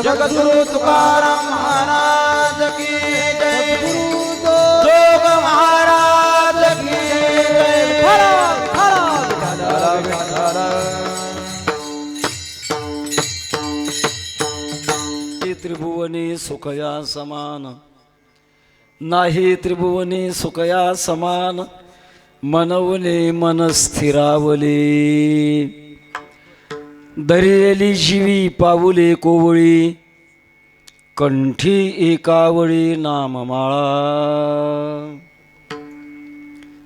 जगद्गुरु तुकाराम महाराज की जय, जोग महाराज की जय। त्रिभुवनी सुखया समान, नाही त्रिभुवनी सुखया समान, मनवने मन स्थिरावले। दरियली जीवी पाऊले कोवळी, कंठी एकावळी नाममाळा।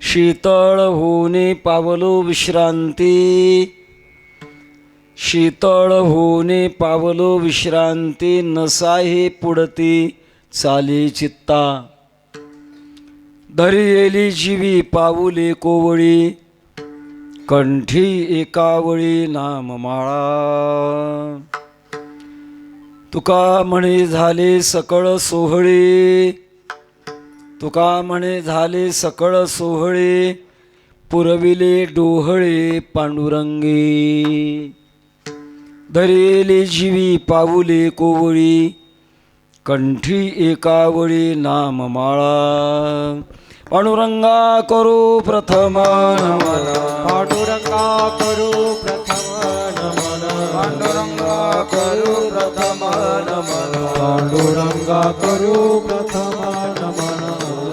शीतळ होणे पावलो विश्रांती, शीतळ होणे पावलो विश्रांती, नसाहे पुढती चाले चित्ता। दरियली जीवी पाऊले कोवळी, कंठी एकावळी नाममाळा। तुका म्हणे झाले सकळ सोहळे, तुका म्हणे झाले सकळ सोहळे, पुरविले डोहळे पांडुरंगी। दरियली जीवी पाऊले कोवळी, कंठी एकावळी नाममाळा। पांडुरंगा करू प्रथम नमन, पांडुरंगा करू प्रथम नमन, पांडुरंगा करू प्रथम नमन, पांडुरंगा करू प्रथम नमन।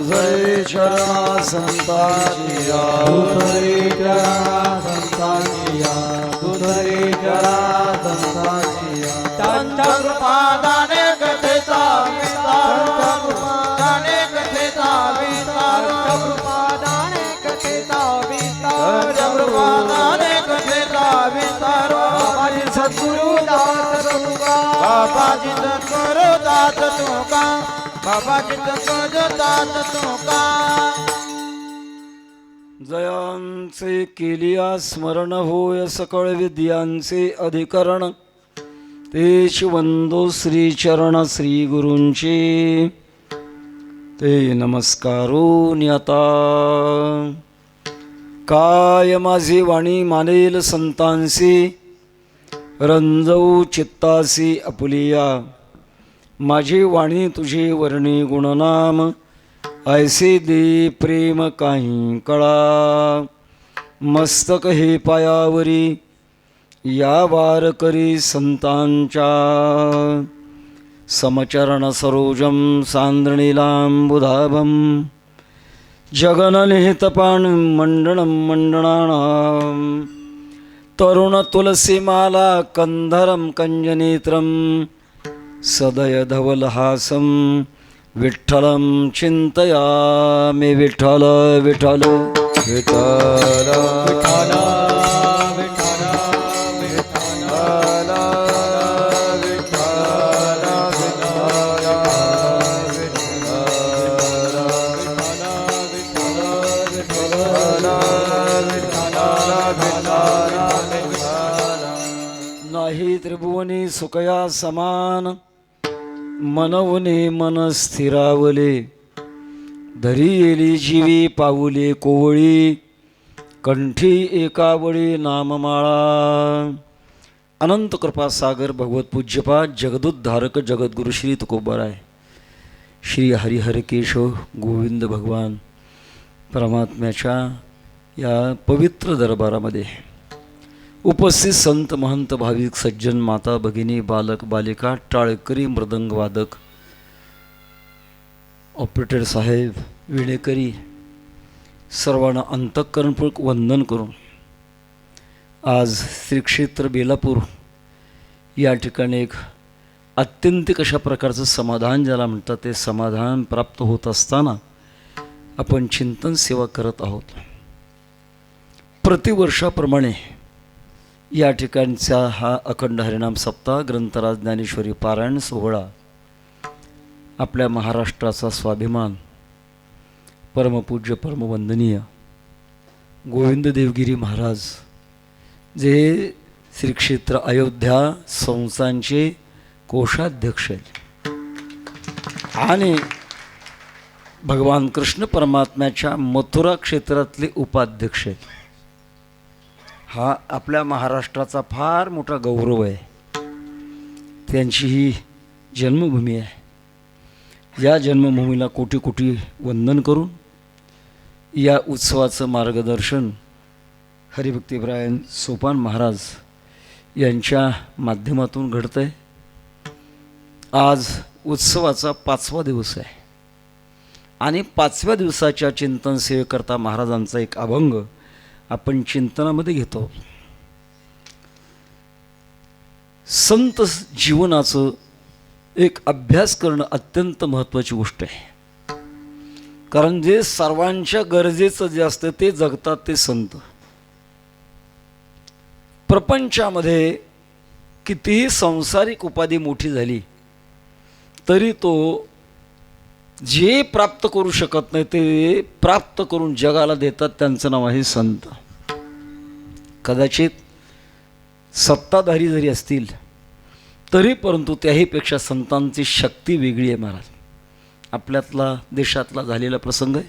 जय चरणा संतांचिया, तुझे चरणा संतांचिया, तुझे चरणा संतांचिया। त्यांच्या कृपादाने कथेचा विस्तार, कृपादाने कथेचा विस्तार, कृपादाने कथेचा विस्तार, कृपादाने कथेचा विस्तार। बाबाजी सद्गुरु दास तुका, बाबाजी सद्गुरु दास तुका, बाबाजी सद्गुरु दास तुका। जयांचे केलिया स्मरण होय सकळ विद्यांचे अधिकरण, तेच वंदो श्री चरण श्री गुरूंचे, ते नमस्कारो नियता। काय माझी वाणी मानेल संतांसी, रंजवू चित्तासी आपुलिया। माझी वाणी तुझे वर्णी गुणनाम, ऐसे दे प्रेम काही कळा। मस्तक हे पायावरी, या वार करी संतांच्या। समचरण सरोजम सांद्रणीलांबुधाभम, जगननिहितपान मंडणम मंडणानां। तरुण तुलसीमाला कंधरम कंजनेत्रम, सदय धवलहासं विठ्ठलं चिंतयामि। विठ्ठल विठ्ठल विठ्ठल विठ्ठल नाही त्रिभुवनी सुखया समान, मनवने मन स्थिरावले। दरियली जीवी पाऊले कोवळी, कंठी एकावळी नाममाळा। अनंत कृपा सागर भगवत पूज्यपाद जगदुद्धारक जगद्गुरु श्री तुकोबाराय, श्री हरिहर केशव गोविंद भगवान परमात्म्याच्या या पवित्र दरबारामध्ये उपस्थित संत महंत भाविक सज्जन माता भगिनी बालक बालिका टाळकरी मृदंग वादक ऑपरेटर साहेब विणेकरी सर्वांना अंतःकरणपूर्वक वंदन करून आज श्री क्षेत्र बेलापूर या ठिकाणी एक आत्यंतिक अशा प्रकारचं समाधान ज्याला म्हणतात ते समाधान प्राप्त होत असताना आपण चिंतन सेवा करत आहोत। प्रतिवर्षाप्रमाणे या ठिकाणचा हा अखंड हरिनाम सप्ताह ग्रंथराज ज्ञानेश्वरी पारायण सोहळा आपल्या महाराष्ट्राचा स्वाभिमान परमपूज्य परमवंदनीय गोविंद देवगिरी महाराज जे श्री क्षेत्र अयोध्या संस्थानचे कोषाध्यक्ष आहेत आणि भगवान कृष्ण परमात्म्याच्या मथुरा क्षेत्रातले उपाध्यक्ष आहेत। हा आपल्या महाराष्ट्राचा फार मोठा गौरव आहे। त्यांची ही जन्मभूमी आहे. या जन्मभूमीला कोटी कोटी वंदन करून या उत्सवाचं मार्गदर्शन हरिभक्तीपरायण सोपान महाराज यांच्या माध्यमातून घडतं आहे. आज उत्सवाचा 5वा दिवस आहे आणि 5व्या दिवसाच्या चिंतन सेवेकरता महाराजांचा एक अभंग आपण चिंतनामध्ये घेतो. संत जीवनाचं एक अभ्यास करणं अत्यंत महत्त्वाची गोष्ट आहे. कारण जे सर्वांच्या गरजेचं जे असतं ते जगतात ते संत. प्रपंचामध्ये कितीही सांसारिक उपाधी मोठी झाली तरी तो जे प्राप्त करू शकत नाही ते प्राप्त करून जगाला देतात, त्यांचं नाव आहे संत. कदाचित सत्ताधारी जरी असतील तरी परंतु त्याहीपेक्षा संतांची शक्ती वेगळी आहे. महाराज आपल्यातला देशातला झालेला प्रसंग आहे.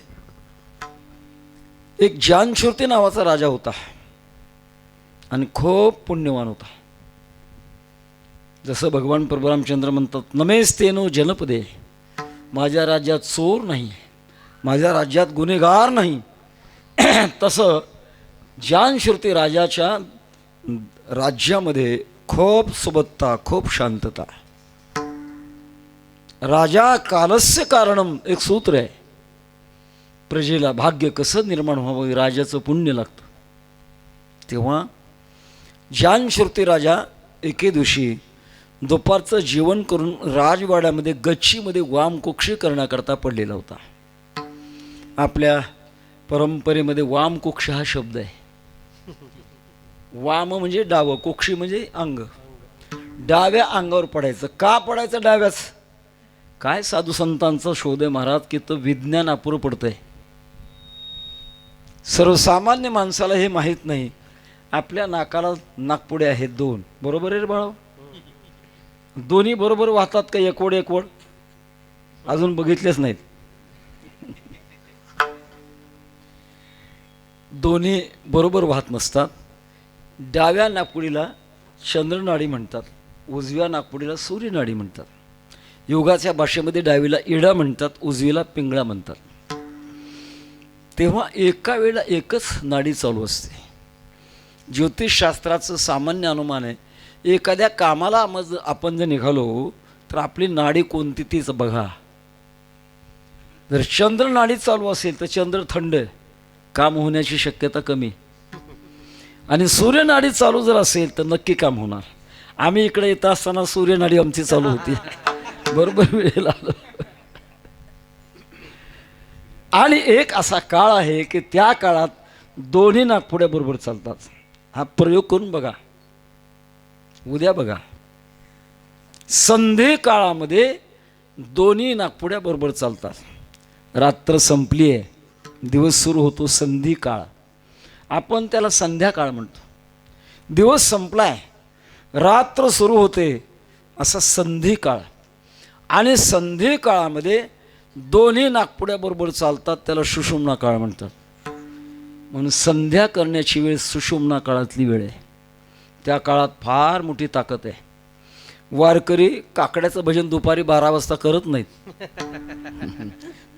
एक जानशूर्ती नावाचा राजा होता आणि खूप पुण्यवान होता. जसं भगवान प्रभू रामचंद्र म्हणतात, नमेस्तेनो जनपदे, माझ्या राज्यात चोर नाही, माझ्या राज्यात गुन्हेगार नाही. तसं जानशूर्ती राजाच्या राज्यामध्ये खूप सुबत्ता, खूप शांतता. राजा कालस्य कारणम एक सूत्र आहे. प्रजेला भाग्य कसं निर्माण व्हावं, राजाचं पुण्य लागतं. तेव्हा जानशूर्ती राजा एके दिवशी दुपारचं जेवण करून राजवाड्यामध्ये गच्चीमध्ये वामकुक्षी करण्याकरता पडलेला होता. आपल्या परंपरेमध्ये वामकुक्ष हा शब्द आहे. वाम म्हणजे डावं, कुक्षी म्हणजे अंग. डाव्या अंगावर पडायचं. का पडायचं डाव्याच? काय साधू संतांचा शोध आहे महाराज की तो विज्ञान अपुरं पडतंय. सर्वसामान्य माणसाला हे माहीत नाही. आपल्या नाकाला नाकपुडे आहेत 2, बरोबर आहे रे बाळा? दोन्ही बरोबर वाहतात का एकवड एकवड? अजून बघितलेच नाहीत. दोन्ही बरोबर वाहत नसतात. डाव्या नाकपुडीला चंद्रनाडी म्हणतात, उजव्या नाकपुडीला सूर्यनाडी म्हणतात. योगाच्या भाषेमध्ये डावीला इडा म्हणतात, उजवीला पिंगळा म्हणतात. तेव्हा एका वेळेला एकच नाडी चालू असते. ज्योतिषशास्त्राचं सामान्य अनुमान आहे, एखाद्या कामाला आपण जर निघालो तर आपली नाडी कोणती तीच बघा. जर चंद्र नाडी चालू असेल तर चंद्र थंड, काम होण्याची शक्यता कमी. आणि सूर्यनाडी चालू जर असेल तर नक्की काम होणार. आम्ही इकडे येत असताना सूर्यनाडी आमची चालू होती, बरोबर वेळेला आलो. आणि एक असा काळ आहे की त्या काळात दोन्ही नागपुड्या बरोबर चालतात. हा प्रयोग करून बघा, उद्या बघा. संधी काळामध्ये दोन्ही नागपुड्या बरोबर चालतात. रात्र संपली आहे, दिवस सुरू होतो संधी काळ. आपण त्याला संध्याकाळ म्हणतो. दिवस संपलाय, रात्र सुरू होते, असा संधी काळ. आणि संधी काळामध्ये दोन्ही नागपुड्या बरोबर चालतात, त्याला सुषुम्ना काळ म्हणतात. म्हणून संध्या करण्याची वेळ सुषुम्ना काळातली वेळ आहे. त्या काळात फार मोठी ताकद आहे. वारकरी काकड्याचं भजन दुपारी 12 वाजता करत नाहीत.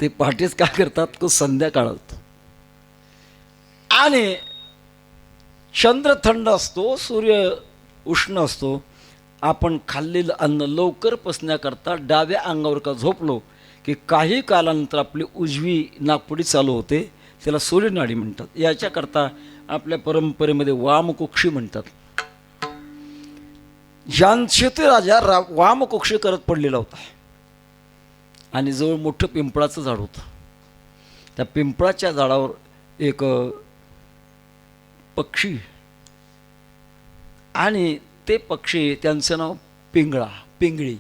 ते पहाटेच का करतात? तो संध्याकाळात. आणि चंद्र थंड असतो, सूर्य उष्ण असतो. आपण खाल्लेलं अन्न लवकर पचण्याकरता डाव्या अंगावर का झोपलो की काही कालानंतर आपली उजवी नाकपुडी चालू होते, त्याला सूर्यनाडी म्हणतात. याच्याकरता आपल्या परंपरेमध्ये वामकुक्षी म्हणतात. जानशूर्ती राजा वामकुक्षी करत पडलेला होता आणि जवळ मोठं पिंपळाचं झाड होतं. त्या पिंपळाच्या झाडावर एक पक्षी, आणि ते पक्षी त्यांचं नाव पिंगळा, पिंगळी.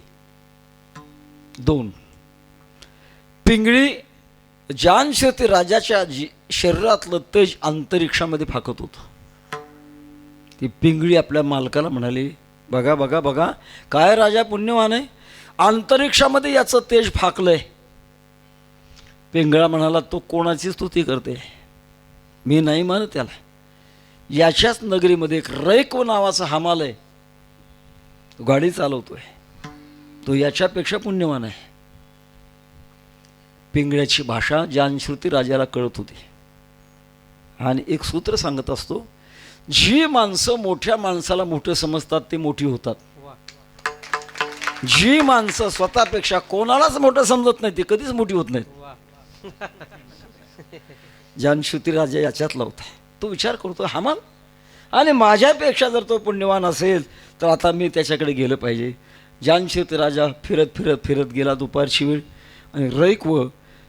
2 पिंगळी जानशूर्ती राजाच्या शरीरातलं तेज अंतरिक्षामध्ये फाकत होतं. ती पिंगळी आपल्या मालकाला म्हणाली, बघा बघा बघा, काय राजा पुण्यवान आहे, अंतरिक्षामध्ये याचं तेज फाकलंय. पिंगळा म्हणाला, तो कोणाची स्तुती करते, मी नाही मानत त्याला. याच्याच नगरीमध्ये एक रैकव नावाचा हमाल आहे, तो गाडी चालवतोय. तो याच्यापेक्षा पुण्यवान आहे. पिंगळ्याची भाषा जानश्रुती राजाला कळत होती. आणि एक सूत्र सांगत असतो, जी माणसं मोठ्या माणसाला मोठं समजतात ते मोठी होतात. जी माणसं स्वतःपेक्षा कोणालाच मोठं समजत नाही ती कधीच मोठी होत नाहीत. जानश्रुती राजा याच्यातला होता. तो विचार करतो, हामान आणि माझ्यापेक्षा जर तो पुण्यवान असेल तर आता मी त्याच्याकडे गेलं पाहिजे. जानश्रुती राजा फिरत फिरत फिरत गेला. दुपारची वेळ आणि रैकव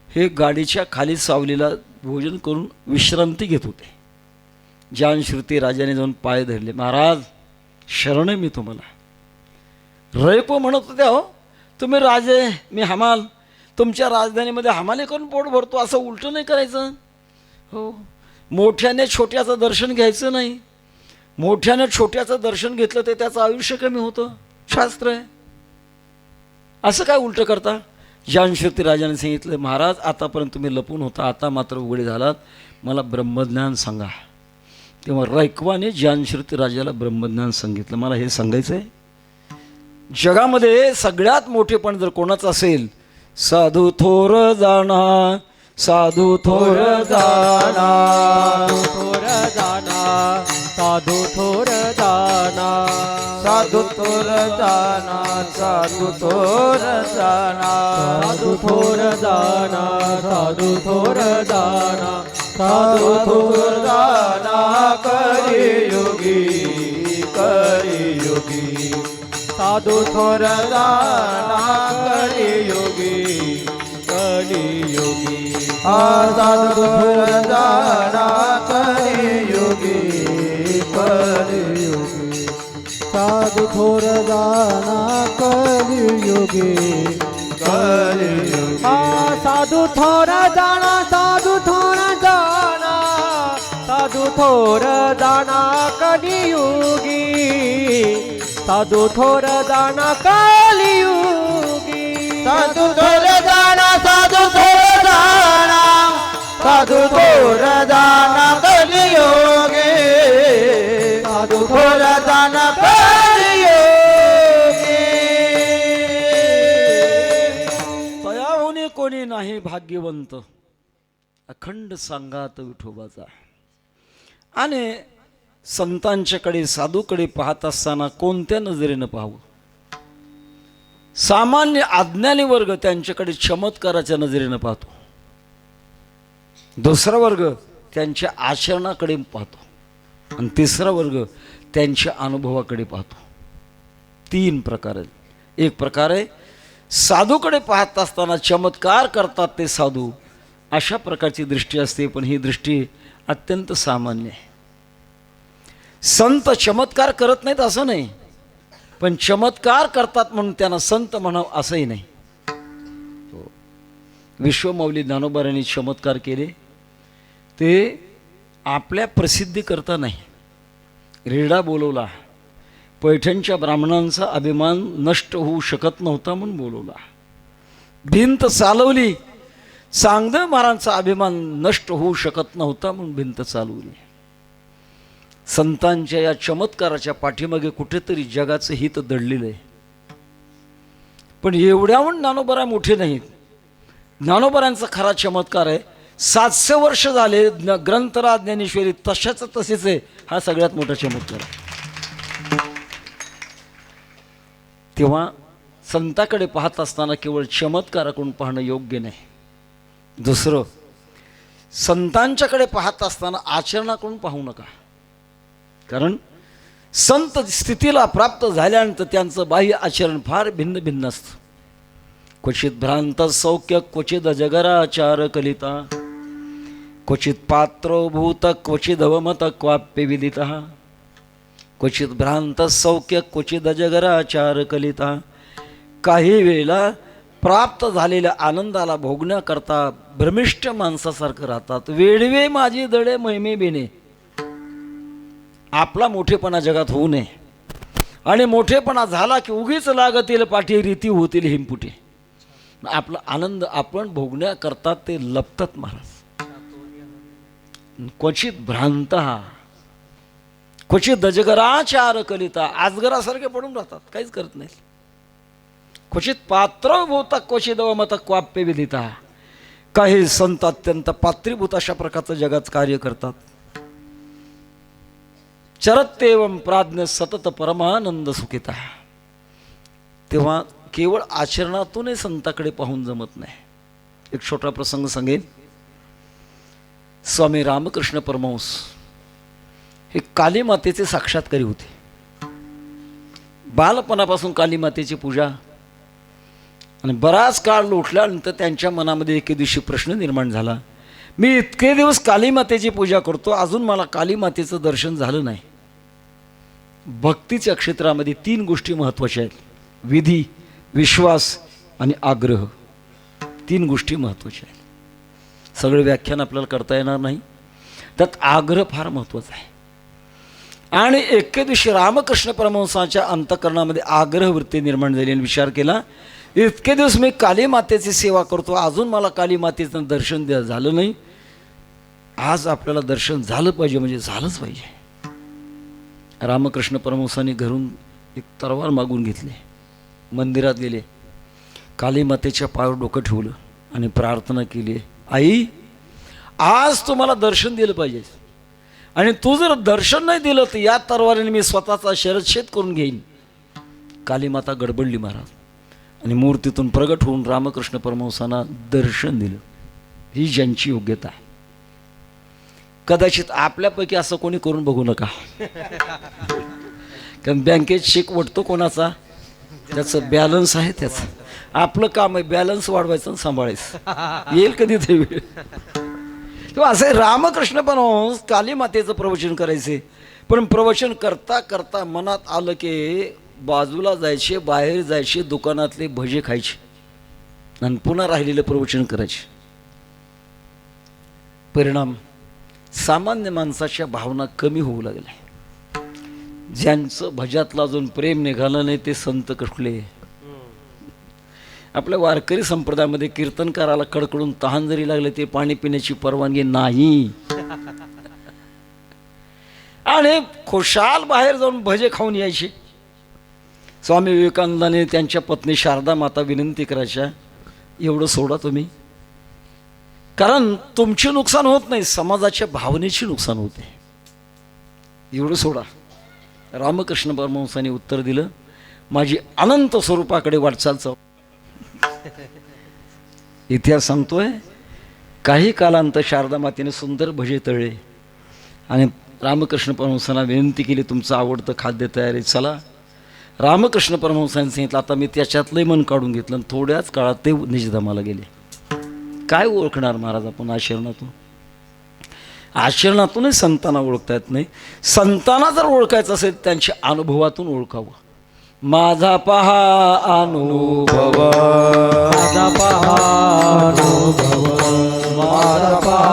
हे गाडीच्या खाली सावलीला भोजन करून विश्रांती घेत होते. जानश्रुती राजाने जाऊन पाय धरले. महाराज शरण आहे मी तुम्हाला. रैकव म्हणत होते, हो तुम्ही राजे मी हमाल, तुमच्या राजधानीमध्ये हमाली करून पोट भरतो, असं उलटं नाही करायचं. हो, मोठ्याने छोट्याचं दर्शन घ्यायचं नाही. मोठ्याने छोट्याचं दर्शन घेतलं ते त्याचं आयुष्य कमी होतं, शास्त्र आहे. असं काय उलटं करता. जानश्रुती राजाने सांगितलं, महाराज आतापर्यंत तुम्ही लपून होता, आता मात्र उघडे झालात, मला ब्रह्मज्ञान सांगा. तेव्हा रैकवाने जानश्रुती राजाला ब्रह्मज्ञान सांगितलं. मला हे सांगायचं आहे, जगामध्ये सगळ्यात मोठेपण जर कोणाचं असेल, साधू थोर जाणा, साधू थोर जाणा, थोर जाना, साधू थोर जाना, साधू थोर जाना, साधू थोर जाना, साधू थोर जाना, साधू थोर जाना, साधू थोर जाना, कलियुगी कलियुगी, साधू थोर जाना, कलियुगी कलियुगी, साधू थोर जाना, कलियुगी कलियुगी, साधू थोर जाना, कलियुगी कलियुगी, साधू थोर जाना, साधू थोर जाना, साधू थोर जाना, कलियुगी, साधू थोर जाना, कलियुगी, साधू थोर जाना, साधू थोर जाना, साधू थोर जाना, कलियुगी, साधू थोर जाना, कलियुगी. तयाहुनी कोणी नाही भाग्यवंत, अखंड सांगात विठोबाचा. आणि संतांच्याकडे साधूकडे पाहत असताना कोणत्या नजरेनं पाहावं. सामान्य अज्ञानी वर्ग त्यांच्याकडे चमत्काराच्या नजरेनं पाहतो. दुसरा वर्ग त्यांच्या आचरणाकडे पाहतो आणि तिसरा वर्ग त्यांच्या अनुभवाकडे पाहतो. तीन प्रकार आहेत. एक प्रकार आहे साधूकडे पाहत असताना चमत्कार करतात ते साधू, अशा प्रकारची दृष्टी असते, पण ही दृष्टी अत्यंत सामान्य आहे. संत चमत्कार करत नाहीत असं नाही, पण चमत्कार करतात म्हणून त्यांना संत म्हणावं असंही नाही. विश्वमौली ज्ञानोबारांनी चमत्कार केले ते आपल्या प्रसिद्धी करता नाही. रेडा बोलवला, पैठणच्या ब्राह्मणांचा अभिमान नष्ट होऊ शकत नव्हता म्हणून बोलवला. भिंत चालवली, चांगदेव महाराजांचा अभिमान नष्ट होऊ शकत नव्हता म्हणून भिंत चालवली. संतांच्या या चमत्काराच्या पाठीमागे कुठेतरी जगाचं हित दडलेलं आहे. पण एवढ्याहून ज्ञानोबा मोठे नाहीत. ज्ञानोबारांचा खरा चमत्कार आहे 700 वर्ष झाले ग्रंथराज ज्ञानेश्वरी तशाच तसेच आहे, हा सगळ्यात मोठा चमत्कार आहे. तेव्हा संताकडे पाहत असताना केवळ चमत्काराकडून पाहणं योग्य नाही. दुसरं, संतांच्याकडे पाहत असताना आचरणाकडून पाहू नका. कारण संत स्थितीला प्राप्त झाल्यानंतर त्यांचं बाह्य आचरण फार भिन्न भिन्न असतं. क्वचित भ्रांत सौख्य, क्वचित अजगराचार कलिता, क्वचित पात्रोभूत, क्वचित अवमत क्वाप्य विदित, क्वचित भ्रांत सौख्य, क्वचित अजगराचार कलिता. काही वेळेला प्राप्त झालेल्या आनंदाला भोगण्याकरता भ्रमिष्ठ माणसासारखं राहतात. वेडवे माझी दडे महिमे बिने. आपला मोठेपणा जगात होऊ नये, आणि मोठेपणा झाला की उगीच लागतील पाठी, रीती होतील हिमपुटी. आपला आनंद आपण भोगण्याकरता ते लपतात महाराज. क्वचित भ्रांत, क्वचित अजगराचार कलिता. आजगरासारखे पडून राहतात, काहीच करत नाही. क्वचित पात्र भूता क्वचिदव मत क्वाप्य विदिता. काही संत अत्यंत पात्रीभूत अशा प्रकारचं जगात कार्य करतात. चरत्येवम प्राज्ञ सतत परमानंद सुखिता. तेव्हा केवळ आचरणातूनही संताकडे पाहून जमत नाही. एक छोटा प्रसंग सांगेन. स्वामी रामकृष्ण परमहंस हे काली मातेचे साक्षात्कारी होते. बालपणापासून काली मातेची पूजा, आणि बराच काळ लोटल्यानंतर त्यांच्या मनामध्ये एके दिवशी प्रश्न निर्माण झाला, मी इतके दिवस काली मातेची पूजा करतो, अजून मला काली मातेचं दर्शन झालं नाही. भक्तीच्या क्षेत्रामध्ये 3 गोष्टी महत्त्वाच्या आहेत: विधी, विश्वास आणि आग्रह. 3 गोष्टी महत्त्वाच्या आहेत. सगळे व्याख्यान आपल्याला करता येणार नाही, त्यात आग्रह फार महत्त्वाचा आहे. आणि एके दिवशी रामकृष्ण परमहंसाच्या अंतःकरणामध्ये आग्रह वृत्ती निर्माण झाली आणि विचार केला, इतके दिवस मी काली मातेची सेवा करतो, अजून मला काली मातेचं दर्शन झालं नाही. आज आपल्याला दर्शन झालं पाहिजे, म्हणजे झालंच पाहिजे. रामकृष्ण परमहंसांनी घरून एक तलवार मागून घेतली, मंदिरात गेले, काली मातेच्या पायावर डोकं ठेवलं आणि प्रार्थना केली, आई आज तुम्हाला दर्शन दिलं पाहिजे, आणि तू जर दर्शन नाही दिलं तर या तलवारीने मी स्वतःचा शिरच्छेद करून घेईन. काली माता गडबडली महाराज, आणि मूर्तीतून प्रगट होऊन रामकृष्ण परमहंसांना दर्शन दिलं. ही ज्यांची योग्यता आहे. कदाचित आपल्यापैकी असं कोणी करून बघू नका, कारण बँकेत चेक वटतो कोणाचा, त्याचं बॅलन्स आहे त्याचं. आपलं काम आहे बॅलन्स वाढवायचं आणि सांभाळायचं. येईल कधी ते वेळ. तेव्हा असे रामकृष्ण परमहंस काली मातेचं प्रवचन करायचे, पण प्रवचन करता करता मनात आलं की बाजूला जायचे, बाहेर जायचे, दुकानातले भजे खायचे आणि पुन्हा राहिलेलं प्रवचन करायचे. परिणाम सामान्य माणसाच्या भावना कमी होऊ लागल्या. ज्यांचं भजातलं अजून प्रेम निघालं नाही ते संत कुठले. आपल्या वारकरी संप्रदायामध्ये कीर्तनकाराला कडकडून तहान जरी लागले ते पाणी पिण्याची परवानगी नाही, आणि खुशाल बाहेर जाऊन भजे खाऊन यायचे. स्वामी विवेकानंदाने त्यांच्या पत्नी शारदा माता विनंती करायच्या, एवढं सोडा तुम्ही, कारण तुमचे नुकसान होत नाही, समाजाच्या भावनेची नुकसान होते, एवढं सोडा. रामकृष्ण परमहंसांनी उत्तर दिलं, माझी अनंत स्वरूपाकडे वाटचाल चालू. इतिहास सांगतोय, काही कालांतर शारदा मातेने सुंदर भजे तळले आणि रामकृष्ण परमहंसांना विनंती केली, तुमचं आवडतं खाद्य तयार आहे, चला. रामकृष्ण परमहंसांनी सांगितलं, आता मी त्याच्यातलंही मन काढून घेतलं, आणि थोड्याच काळात ते निजधामाला गेले. काय ओळखणार महाराज आपण आचरणातून? आचरणातूनही संतांना ओळखता येत नाही. संतांना जर ओळखायचं असेल त्यांच्या अनुभवातून ओळखावं. माझा पहा अनुभव, माझा पहा अनुभव, माझा पहा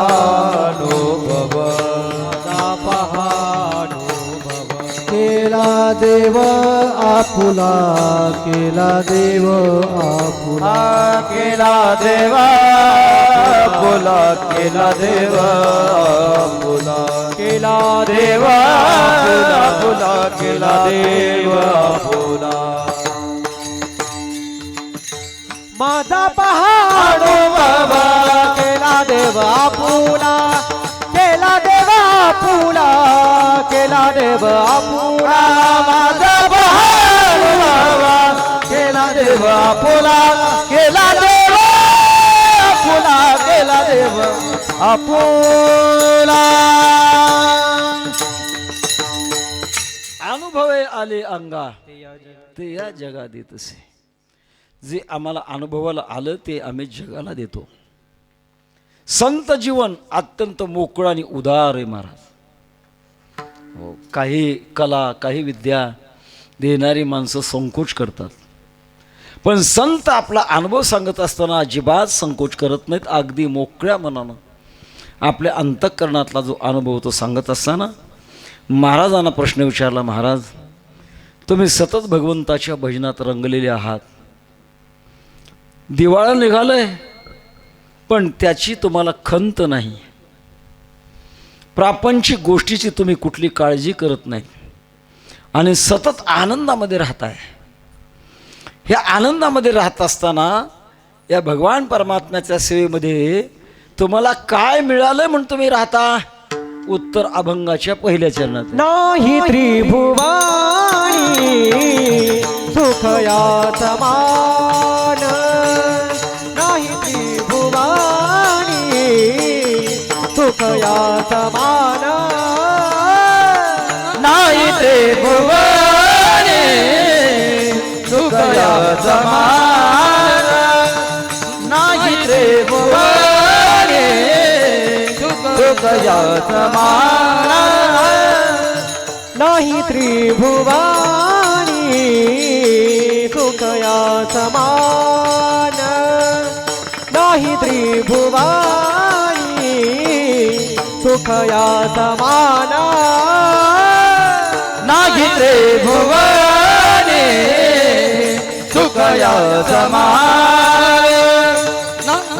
अनुभव, माझा पहा अनुभव. केला देव आपुला, केला देव आपुला, केला देव आपुला, केला देव आपुला, केला देव आपुला, केला देव आपुला. माझा पहाड बाबा, केला देव आपुला, केला देव आपुला, केला देव आपुला. माझा पहाड बाबा, केला देव आपुला, केला देव आपुला, केला देव आपुला. अनुभवे आले अंगा ते या जगा देत असे. जे आम्हाला अनुभवाला आलं ते आम्ही जगाला देतो. संत जीवन अत्यंत मोकळं आणि उदार आहे महाराज. हो, काही कला, काही विद्या देणारी माणसं संकोच करतात, पण संत आपला अनुभव सांगत असताना अजिबात संकोच करत नाहीत. अगदी मोकळ्या मनानं आपल्या अंतःकरणातला जो अनुभव तो सांगत असताना महाराजांना प्रश्न विचारला, महाराज तुम्ही सतत भगवंताच्या भजनात रंगलेले आहात, दिवाळं निघालंय पण त्याची तुम्हाला खंत नाही, प्रापंचिक गोष्टीची तुम्ही कुठली काळजी करत नाही आणि सतत आनंदामध्ये राहताय. ह्या आनंदामध्ये राहत असताना या भगवान परमात्म्याच्या सेवेमध्ये तुम्हाला काय मिळालं म्हणून तुम्ही राहता? उत्तर अभंगाच्या पहिल्या चरणात, नाही त्रिभुवानी सुख या समान, नाही त्रिभुवानी सुख या समान, नाही त्रिभुवने सुख या समान, नाही त्रिभुवने सुख या समान, नाही त्रिभुवानी सुख या समान, नाही त्रिभुवानी सुख या समान, नाही त्रिभुवने सुख या समान,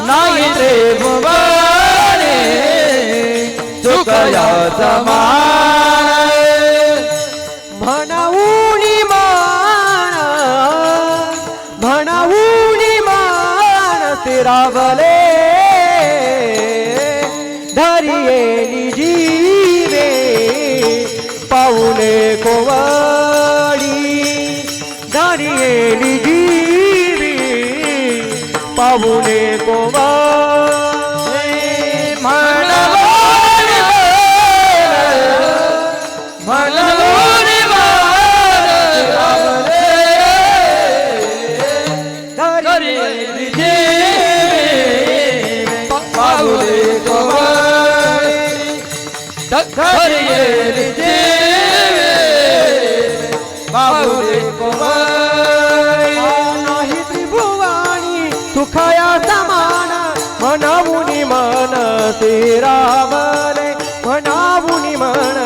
नाही त्रिभुवने सुख या समान, म्हणून मान, म्हणून मान स्थिरावले, धरियेली जीवे पाऊले कोवळी, धरियेली जीवे पाऊले कोवळी, म्हणून धरियेली पाऊले कोवळी, धरियेली जीवे पाऊले कोवळी, नाही त्रिभुवानी सुखया समान, म्हणून मन स्थिरावले, म्हणून मन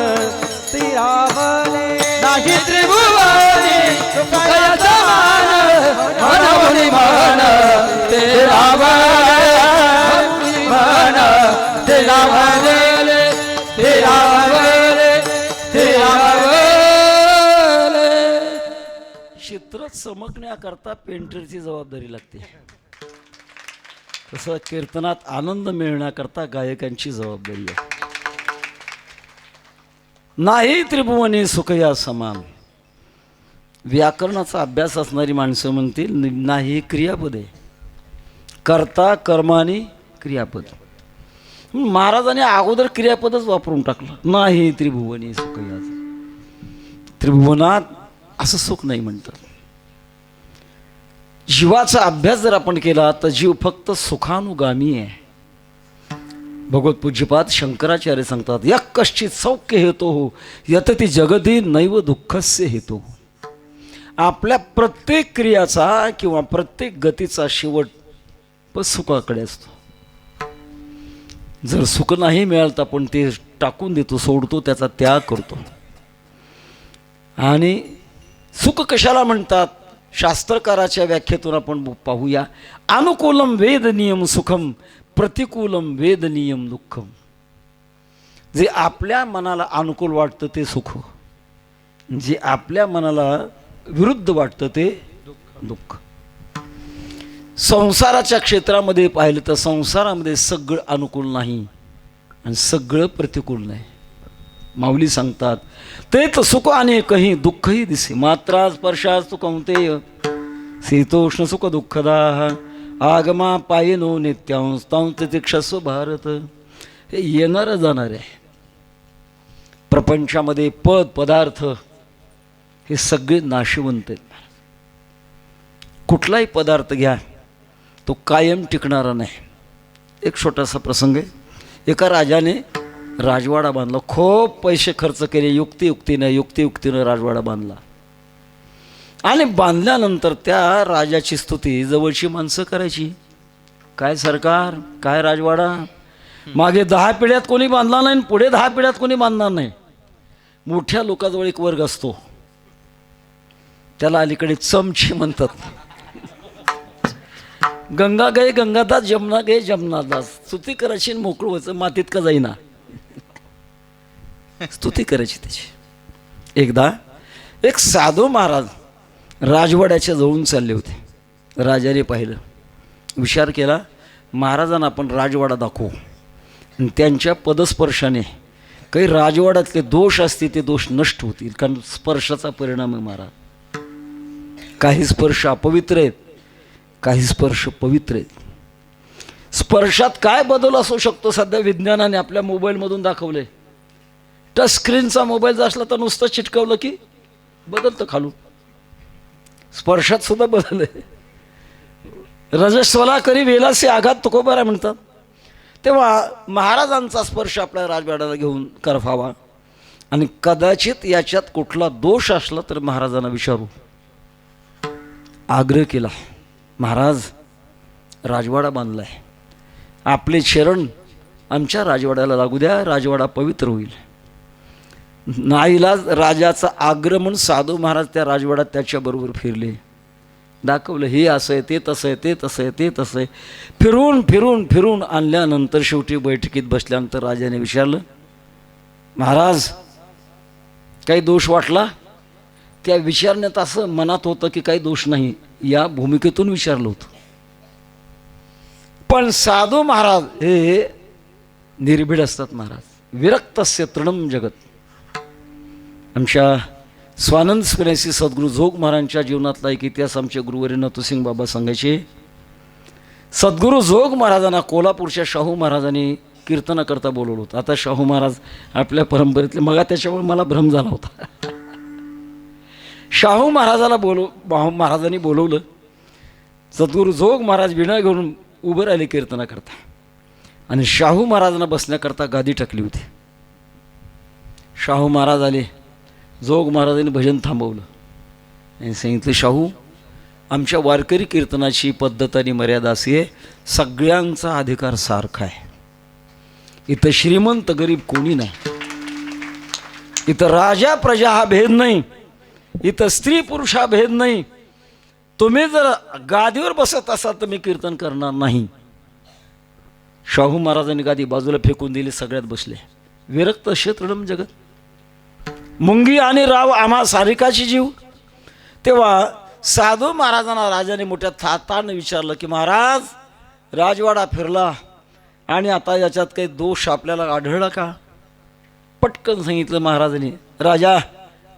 स्थिरावले, नाही त्रिभुवने सुखया समान, म्हणून मन स्थिरावले, मन स्थिरावले, स्थिरावले, स्थिरावले. चित्र चमकण्याकरता पेंटरची जबाबदारी लागते, तसं कीर्तनात आनंद मिळण्याकरता गायकांची जबाबदारी आहे. नाही त्रिभुवने सुख या समान. व्याकरणाचा अभ्यास असणारी माणसं म्हणतील नाही क्रियापद आहे, कर्ता कर्माने क्रियापद. महाराजांनी अगोदर क्रियापदच वापरून टाकलं, नाही त्रिभुवने सुख या. त्रिभुवनात असं सुख नाही म्हणतात. जीवाचा अभ्यास जर आपण केला तर जीव फक्त सुखानुगामी आहे. भगवत पूज्यपाद शंकराचार्य सांगतात, या कश्चित सौख्य हेतो हो यतती जगती नैव दुःखस्य हेतो. आपल्या प्रत्येक क्रियाचा किंवा प्रत्येक गतीचा शेवट पण सुखाकडे असतो. जर सुख नाही मिळालं तर आपण ते टाकून देतो, सोडतो, त्याचा त्याग करतो. आणि सुख कशाला म्हणतात? शास्त्रकाराच्या व्याख्येतून आपण पाहूया. अनुकूलम वेदनीयम सुखम, प्रतिकूलम वेदनीयम दुःखम. जे आपल्या मनाला अनुकूल वाटतं ते सुख, जे आपल्या मनाला विरुद्ध वाटतं ते दुःख. संसाराच्या क्षेत्रामध्ये पाहिलं तर संसारामध्ये सगळं अनुकूल नाही आणि सगळं प्रतिकूल नाही. माऊली सांगतात, ते तर सुख अनेकही दुःखही दिसे, मात्रा स्पर्शास्तु कौंतेय शीतोष्ण सुख दुःखदा आगमा पायनो नित्यांस्तांत तिक्षस्व भारत. हे येणारं जाणार आहे. प्रपंचामध्ये पद पदार्थ हे सगळे नाशिवंत आहेत. कुठलाही पदार्थ घ्या तो कायम टिकणारा नाही. एक छोटासा प्रसंग आहे. एका राजाने राजवाडा बांधला, खूप पैसे खर्च केले, युक्तियुक्तीनं राजवाडा बांधला. आणि बांधल्यानंतर त्या राजाची स्तुती जवळची माणसं करायची. काय सरकार, काय राजवाडा, मागे 10 पिढ्यात कोणी बांधला नाही, पुढे 10 पिढ्यात कोणी बांधणार नाही. मोठ्या लोकांजवळ एक वर्ग असतो, त्याला अलीकडे चमचे म्हणतात. गंगा गये गंगादास, जमुना गये जमुनादास. स्तुती करायची, मोकळं व्हायचं, मातीत का जाईना, स्तुती करायची त्याची. एकदा एक साधू महाराज राजवाड्याच्या जवळून चालले होते. राजाने पाहिलं, विचार केला महाराजांना आपण राजवाडा दाखवू आणि त्यांच्या पदस्पर्शाने काही राजवाड्यातले दोष असतील ते दोष नष्ट होतील. कारण स्पर्शाचा परिणाम आहे महाराज. काही स्पर्श अपवित्र आहेत, काही स्पर्श पवित्र आहेत. स्पर्शात काय बदल असू शकतो सध्या विज्ञानाने आपल्या मोबाईलमधून दाखवले. टच स्क्रीनचा मोबाईल जर असला तर नुसतं चिटकवलं की बदलतं खालून. स्पर्शात सुद्धा बदल आहे. रजस्वला करी वेलासे आघात तुकोबारा म्हणतात. तेव्हा महाराजांचा स्पर्श आपल्या राजवाड्याला घेऊन करफावा आणि कदाचित याच्यात कुठला दोष असला तर महाराजांना विचारू. आग्रह केला, महाराज राजवाडा बांधला आहे, आपले चरण आमच्या राजवाड्याला लागू द्या, राजवाडा पवित्र होईल. नाईलाज राजाचा आग्रह म्हणून साधू महाराज त्या राजवाड्यात त्याच्याबरोबर फिरले. दाखवलं हे असं आहे, ते तसं आहे, ते तसं आहे, ते तसं आहे. फिरून फिरून फिरून आणल्यानंतर शेवटी बैठकीत बसल्यानंतर राजाने विचारलं, महाराज काही दोष वाटला? त्या विचारण्यात असं मनात होतं की काही दोष नाही, या भूमिकेतून विचारलं होतं. पण साधू महाराज हे निर्भीड असतात. महाराज विरक्तस्य तृणम जगत. आमच्या स्वानंद स्पनेसी सद्गुरू जोग महाराजांच्या जीवनातला एक इतिहास आमचे गुरुवरी नथुसिंग बाबा सांगायचे. सद्गुरू जोग महाराजांना कोल्हापूरच्या शाहू महाराजांनी कीर्तन करता बोलवलं होतं. आता शाहू महाराज आपल्या परंपरेतले, मग त्याच्यामुळे मला भ्रम झाला होता. शाहू महाराजाला महाराजांनी बोलवलं. सद्गुरू जोग महाराज विणा घेऊन उभं राहिले कीर्तनाकरता आणि शाहू महाराजांना बसण्याकरता गादी टाकली होती. शाहू महाराज आले. जोग महाराजांनी भजन थांबवलं आणि सांगितलं, शाहू आमच्या वारकरी कीर्तनाची पद्धत आणि मर्यादा अशी आहे, सगळ्यांचा अधिकार सारखा आहे. इथं श्रीमंत गरीब कोणी नाही, इथं राजा प्रजा हा भेद नाही, इथं स्त्री पुरुष हा भेद नाही. तुम्ही जर गादीवर बसत असाल तर मी कीर्तन करणार नाही. शाहू महाराजांनी गादी बाजूला फेकून दिली, सगळ्यात बसले. विरक्त क्षेत्रम जगत. मुंगी आणि राव आम्हा सारिकाची जीव. तेव्हा साधू महाराजांना राजाने मोठ्या थाटाने विचारलं की महाराज राजवाडा फिरला आणि आता याच्यात काही दोष आपल्याला आढळला का? पटकन सांगितलं महाराजांनी, राजा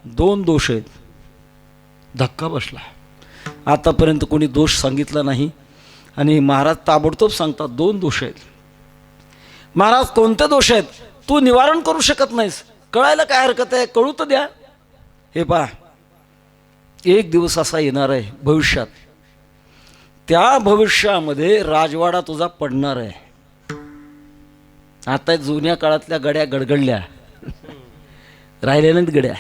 2 दोष आहेत. धक्का बसला. आतापर्यंत कोणी दोष सांगितला नाही आणि महाराज ताबडतोब सांगतात 2 दोष आहेत. महाराज कोणते दोष आहेत? तू निवारण करू शकत नाहीस, कळायला काय हरकत आहे, कळू तर द्या. हे पहा, एक दिवस असा येणार आहे भविष्यात, त्या भविष्यामध्ये राजवाडा तुझा पडणार आहे. आता जुन्या काळातल्या गड्या गडगडल्या, राहिल्या नाहीत गड्या.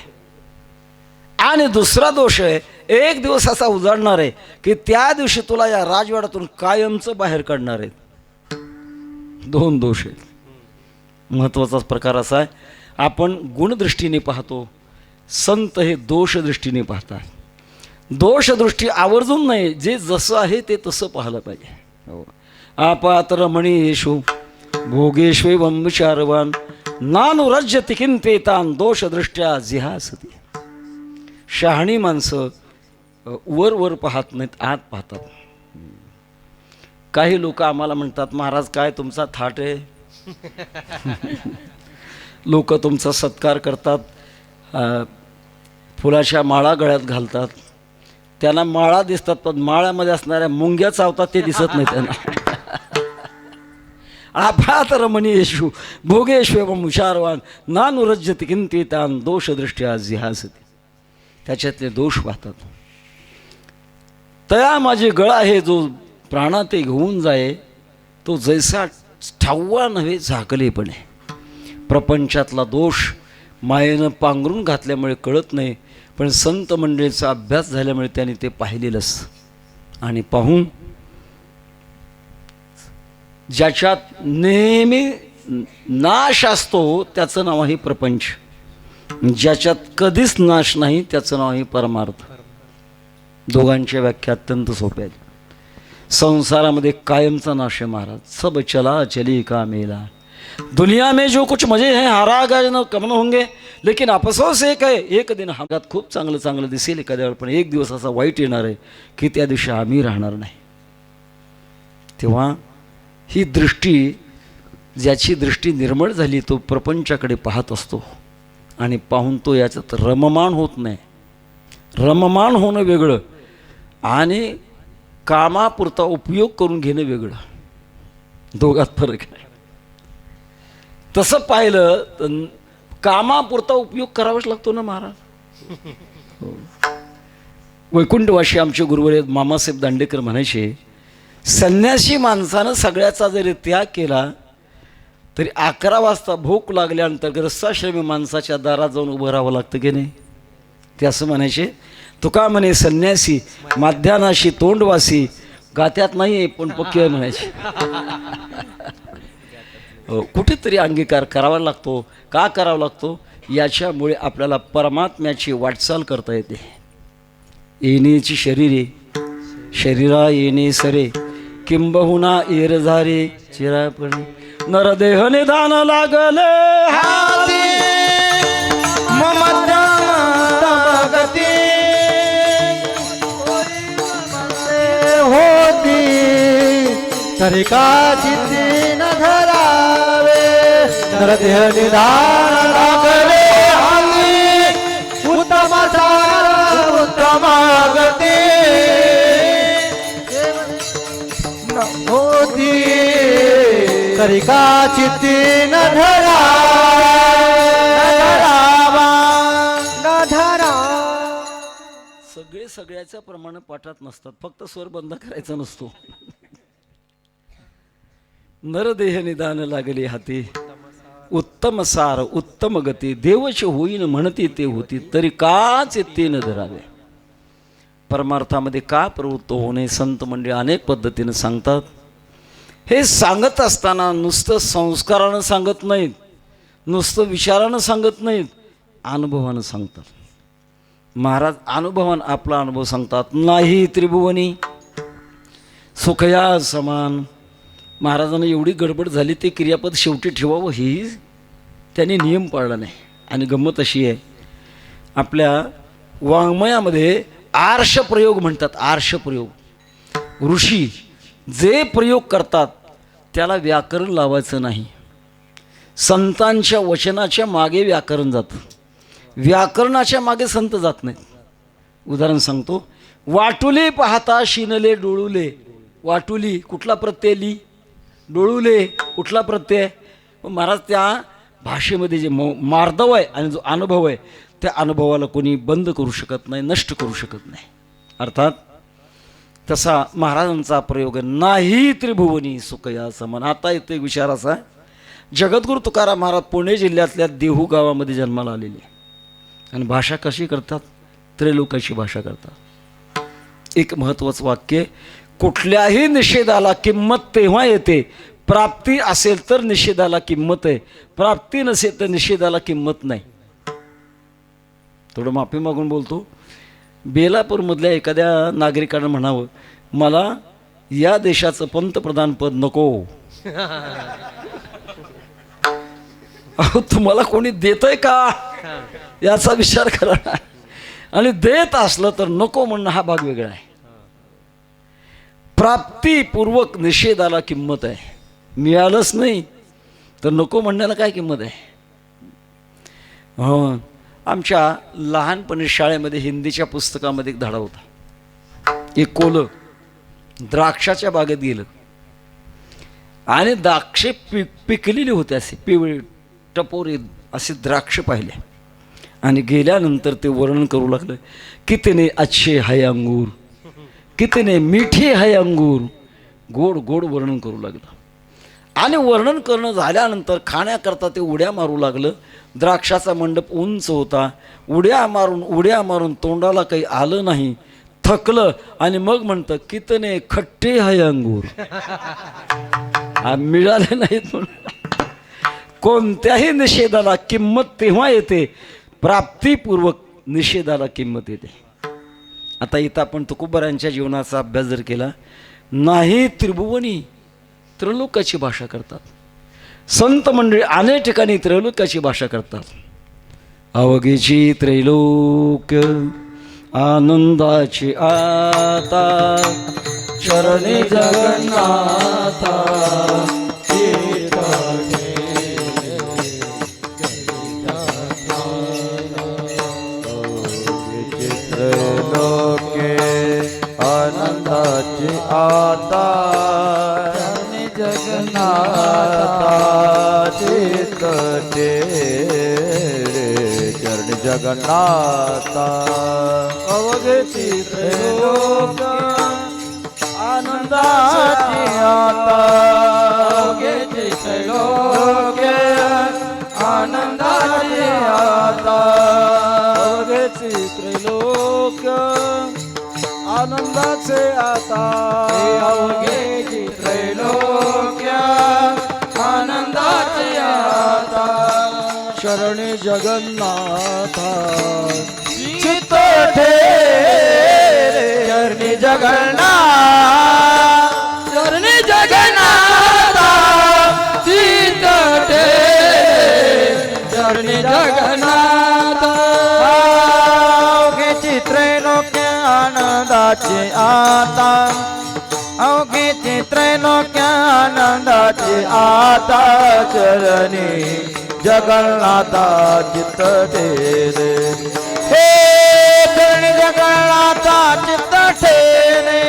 आणि दुसरा दोष आहे, एक दिवस असा उजाडणार आहे की त्या दिवशी तुला या राजवाड्यातून कायमचं बाहेर काढणार आहेत. 2 दोष आहेत. महत्त्वाचा प्रकार असा आहे, आपण गुणदृष्टीने पाहतो, संत हे दोषदृष्टीने पाहतात. दोषदृष्टी आवर्जून नाही, जे जसं आहे ते तसं पाहिलं पाहिजे. आपात्र मणी येशू भोगेश्वं विचारवान नानुरज्यति किंतेतान दोषदृष्ट्या जिहासती. शहाणी माणसं वर पाहत नाहीत, आत पाहतात. काही लोक आम्हाला म्हणतात, महाराज काय तुमचा थाट आहे. लोक तुमचा सत्कार करतात, फुलाच्या माळा गळ्यात घालतात, त्यांना माळा दिसतात पण माळ्यामध्ये असणाऱ्या मुंग्या चावतात ते दिसत नाही त्यांना. आपात रमणी येशू भोगेश्वं विचारवान नानुरज्यति किंतेतान दोषदृष्ट्या जिहासती. त्याच्यातले दोष पाहतात. तया माझे गळा आहे जो प्राणा ते घेऊन जाये, तो जैसा ठाव्वा नव्हे झाकलेपणे. प्रपंचातला दोष मायेनं पांघरून घातल्यामुळे कळत नाही, पण संत मंडळीचा अभ्यास झाल्यामुळे त्यांनी ते पाहिलेलंच. आणि पाहून ज्याच्यात नेहमी नाश असतो त्याचं नाव आहे प्रपंच, ज्याच्यात कधीच नाश नाही त्याचं नाव आहे परमार्थ. दोघांच्या व्याख्या अत्यंत सोप्या आहेत. संसारामध्ये कायमचा नाश आहे महाराज. सब चला चली का मेला, दुनिया में जो कुछ मजे हैं हारा गए न कम होंगे, लेकिन अफसोस एक आहे, एक दिन हातात खूप चांगलं चांगलं दिसेल एखाद्या वेळ, पण एक दिवस असा वाईट येणार आहे की त्या दिवशी आम्ही राहणार नाही. तेव्हा ही दृष्टी, ज्याची दृष्टी निर्मळ झाली तो प्रपंचाकडे पाहत असतो आणि पाहून तो याच्यात रममाण होत नाही. रममाण होणं वेगळं आणि कामापुरता उपयोग करून घेणं वेगळं, दोघात फरक आहे. तसं पाहिलं तर कामापुरता उपयोग करावाच लागतो ना महाराज. वैकुंठवाशी आमचे गुरुवर मामासाहेब दांडेकर म्हणायचे, संन्यासी माणसानं सगळ्याचा जरी त्याग केला तरी 11 वाजता भूक लागल्यानंतर ग्रस्ताश्रमी माणसाच्या दारात जाऊन उभं राहावं लागतं की नाही. ते असं म्हणायचे. तुका म्हणे संन्यासी माध्यानाशी तोंडवासी, गात्यात नाही पण पक्की आहे म्हणायचे. कुठेतरी अंगीकार करावा लागतो. का करावा लागतो? याच्यामुळे आपल्याला परमात्म्याची वाटचाल करता येते. येणेची शरीरे शरीरा येणे सरे, किंबहुना येरझारे चिरापणे, नरदेह निदान लागले हाती, गती होती तरी का चित्ती न धरावे, नरदेह निदान लागले हाती, उत्तम सार उत्तम गती होती तरी का चित्ती न धरावा. सगळे सगळ्याच्या प्रमाणे पाठात नसतात, फक्त स्वर बंद करायचा नसतो. नरदेह निदान लागले हाती, उत्तम सार उत्तम गती, देवच होईन म्हणती ते होती तरी काच ते न धरावे. परमार्थामध्ये का प्रवृत्त होणे संत मंडळी अनेक पद्धतीने सांगतात. हे सांगत असताना नुसतं संस्कारानं सांगत नाहीत, नुसतं विचारानं सांगत नाहीत, अनुभवानं सांगतात. महाराज अनुभवानं आपला अनुभव सांगतात. नाही त्रिभुवनी सुखया समान. महाराजांना एवढी गडबड झाली ते क्रियापद शेवटी ठेवावं ही त्यांनी नियम पाळला नाही. आणि गंमत अशी आहे, आपल्या वाङ्मयामध्ये आर्ष प्रयोग म्हणतात. आर्ष प्रयोग, ऋषी जे प्रयोग करतात त्याला व्याकरण लावायचं नाही. संतांच्या वचनाच्या मागे व्याकरण जातं, व्याकरणाच्या मागे संत जात नाहीत. उदाहरण सांगतो. वाटुली पाहता शिनले डोळुले. वाटुली कुठला प्रत्यय? ली. डोळुले कुठला प्रत्यय? महाराज त्या भाषेमध्ये जे मार्दव आहे आणि जो अनुभव आहे त्या अनुभवाला कोणी बंद करू शकत नाही, नष्ट करू शकत नाही. अर्थात तसा महाराजांचा प्रयोग नाही त्रिभुवनी सुखया समान. आता येतो एक विचार असा, जगद्गुरु तुकाराम महाराज पुणे जिल्ह्यातल्या देहू गावामध्ये जन्माला आलेले आणि भाषा कशी करतात? त्रैलोकाची भाषा करतात. एक महत्त्वाचं वाक्य, कुठल्याही निषेधाला किंमत तेव्हा येते प्राप्ती असेल तर निषेधाला किंमत आहे, प्राप्ती नसेल तर निषेधाला किंमत नाही. थोडं माफी मागून बोलतो. बेलापूरमधल्या एखाद्या नागरिकानं म्हणावं, मला या देशाचं पंतप्रधान पद नको. अहो तुम्हाला कोणी देतंय का याचा विचार करा. आणि देत असलं तर नको म्हणणं हा भाग वेगळा आहे. प्राप्तीपूर्वक निषेधाला किंमत आहे. मिळालंच नाही तर नको म्हणण्याला काय किंमत आहे? हो, आमच्या लहानपणी शाळेमध्ये हिंदीच्या पुस्तकामध्ये एक धडा होता. एक कोलं द्राक्षाच्या बागेत गेलं आणि द्राक्षे पिकलेली होते, असे पिवळे टपोरे असे द्राक्ष पाहिले आणि गेल्यानंतर ते वर्णन करू लागलं, कितने अच्छे है अंगूर, कितने मीठे है अंगूर. गोड गोड वर्णन करू लागलं आणि वर्णन करणं झाल्यानंतर खाण्याकरता ते उड्या मारू लागलं. द्राक्षाचा मंडप उंच होता. उड्या मारून तोंडाला काही आलं नाही, थकलं आणि मग म्हणतं, कितने खट्टे है अंगूर. मिळाले नाहीत म्हणून. कोणत्याही निषेधाला किंमत तेव्हा येते प्राप्तीपूर्वक निषेधाला किंमत येते. आता इथं आपण तुकोबारांच्या जीवनाचा अभ्यास जर केला, नाही त्रिभुवनी त्रैलोकाची भाषा करतात. संत मंडळी अनेक ठिकाणी त्रैलोकाची भाषा करतात. अवघेची त्रैलोक्य आनंदाची आता चरणी जगन्नाथा लोके आनंदाची आता जगन्नाथा चित्त चरण जगन्नाथा अवघेची त्रैलोक आनंदाची आता अवघेची त्रैलोक आनंदाची आता अवघेची त्रैलोक आनंदाचे आता अवघेची त्रैलोक आनंदाचे आता शरणी जगन्नाथा चित्त ठेरे चरणी जगन्नाथ चरणी जगन्नाथा चित्त ठेरे चरणी जगन्नाथा अवघेची त्रैलोक्य आनंदाचे आता अवघेची त्रैलोक्य आनंदाचे आता चरणी जगन्नाथा चित्त ठेरे हे चरणी जगन्नाथा चित्त ठेरे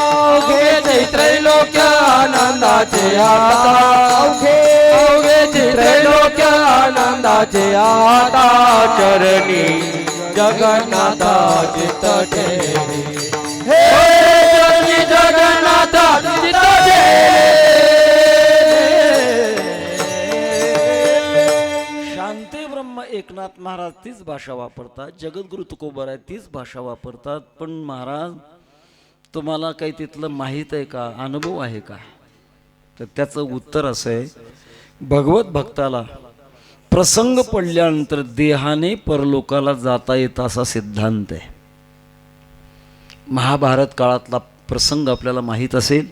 अवघेची त्रैलोक्य आनंदाचे आता अवघेची त्रैलोक्य आनंदाचे आता चरणी जगन्नाथा चित्त ठेरे हे चरणी जगन्नाथा चित्त ठेरे एकनाथ महाराज तीच भाषा वापरतात, जगद्गुरु तुकोबर आहे तीच भाषा वापरतात. पण महाराज तुम्हाला काही तिथलं माहीत आहे का, अनुभव आहे का? तर त्याचं उत्तर असं आहे, भगवत भक्ताला प्रसंग पडल्यानंतर देहाने परलोकाला जाता येत असा सिद्धांत आहे. महाभारत काळातला प्रसंग आपल्याला माहीत असेल,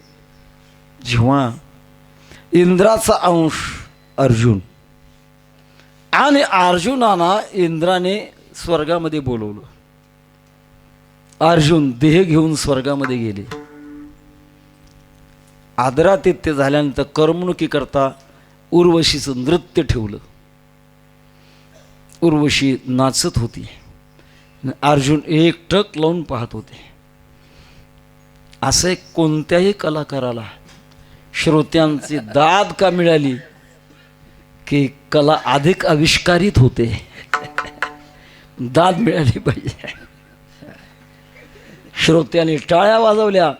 जेव्हा इंद्राचा अंश अर्जुन आणि अर्जुनाला इंद्राने स्वर्गामध्ये बोलवलं. अर्जुन देह घेऊन स्वर्गामध्ये गेले. आदरातिथ्य झाल्यानंतर करमणुकीकरता उर्वशीचं नृत्य ठेवलं. उर्वशी नाचत होती. अर्जुन एकटक लावून पाहत होते. असे कोणत्याही कलाकाराला श्रोत्यांची दाद का मिळाली की कला अधिक आविष्कारित होते. दाद मिळाली पाहिजे. श्रोत्यांनी टाळ्या वाजवल्या,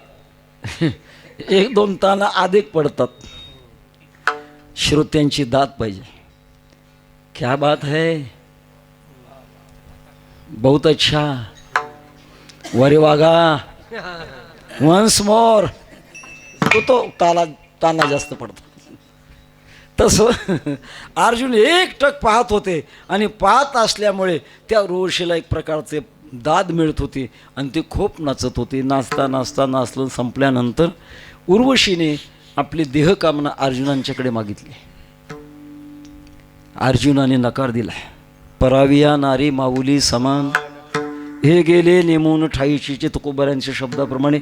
एक दोन ताना अधिक पडतात. श्रोत्यांची दाद पाहिजे. क्या बात है, बहुत अच्छा, वरे वागा, वन्स मोर. तो ताना जास्त पडतो. तसं अर्जुन एकटक पाहत होते आणि पाहत असल्यामुळे त्या उर्वशीला एक प्रकारचे दाद मिळत होती आणि ते खूप नाचत होते. नाचता नाचता नाचलं संपल्यानंतर उर्वशीने आपली देहकामना अर्जुनांच्याकडे मागितली. अर्जुनाने नकार दिला. पराविया नारी माऊली समान, हे गेले नेमून ठाईची तुकोबऱ्यांच्या शब्दाप्रमाणे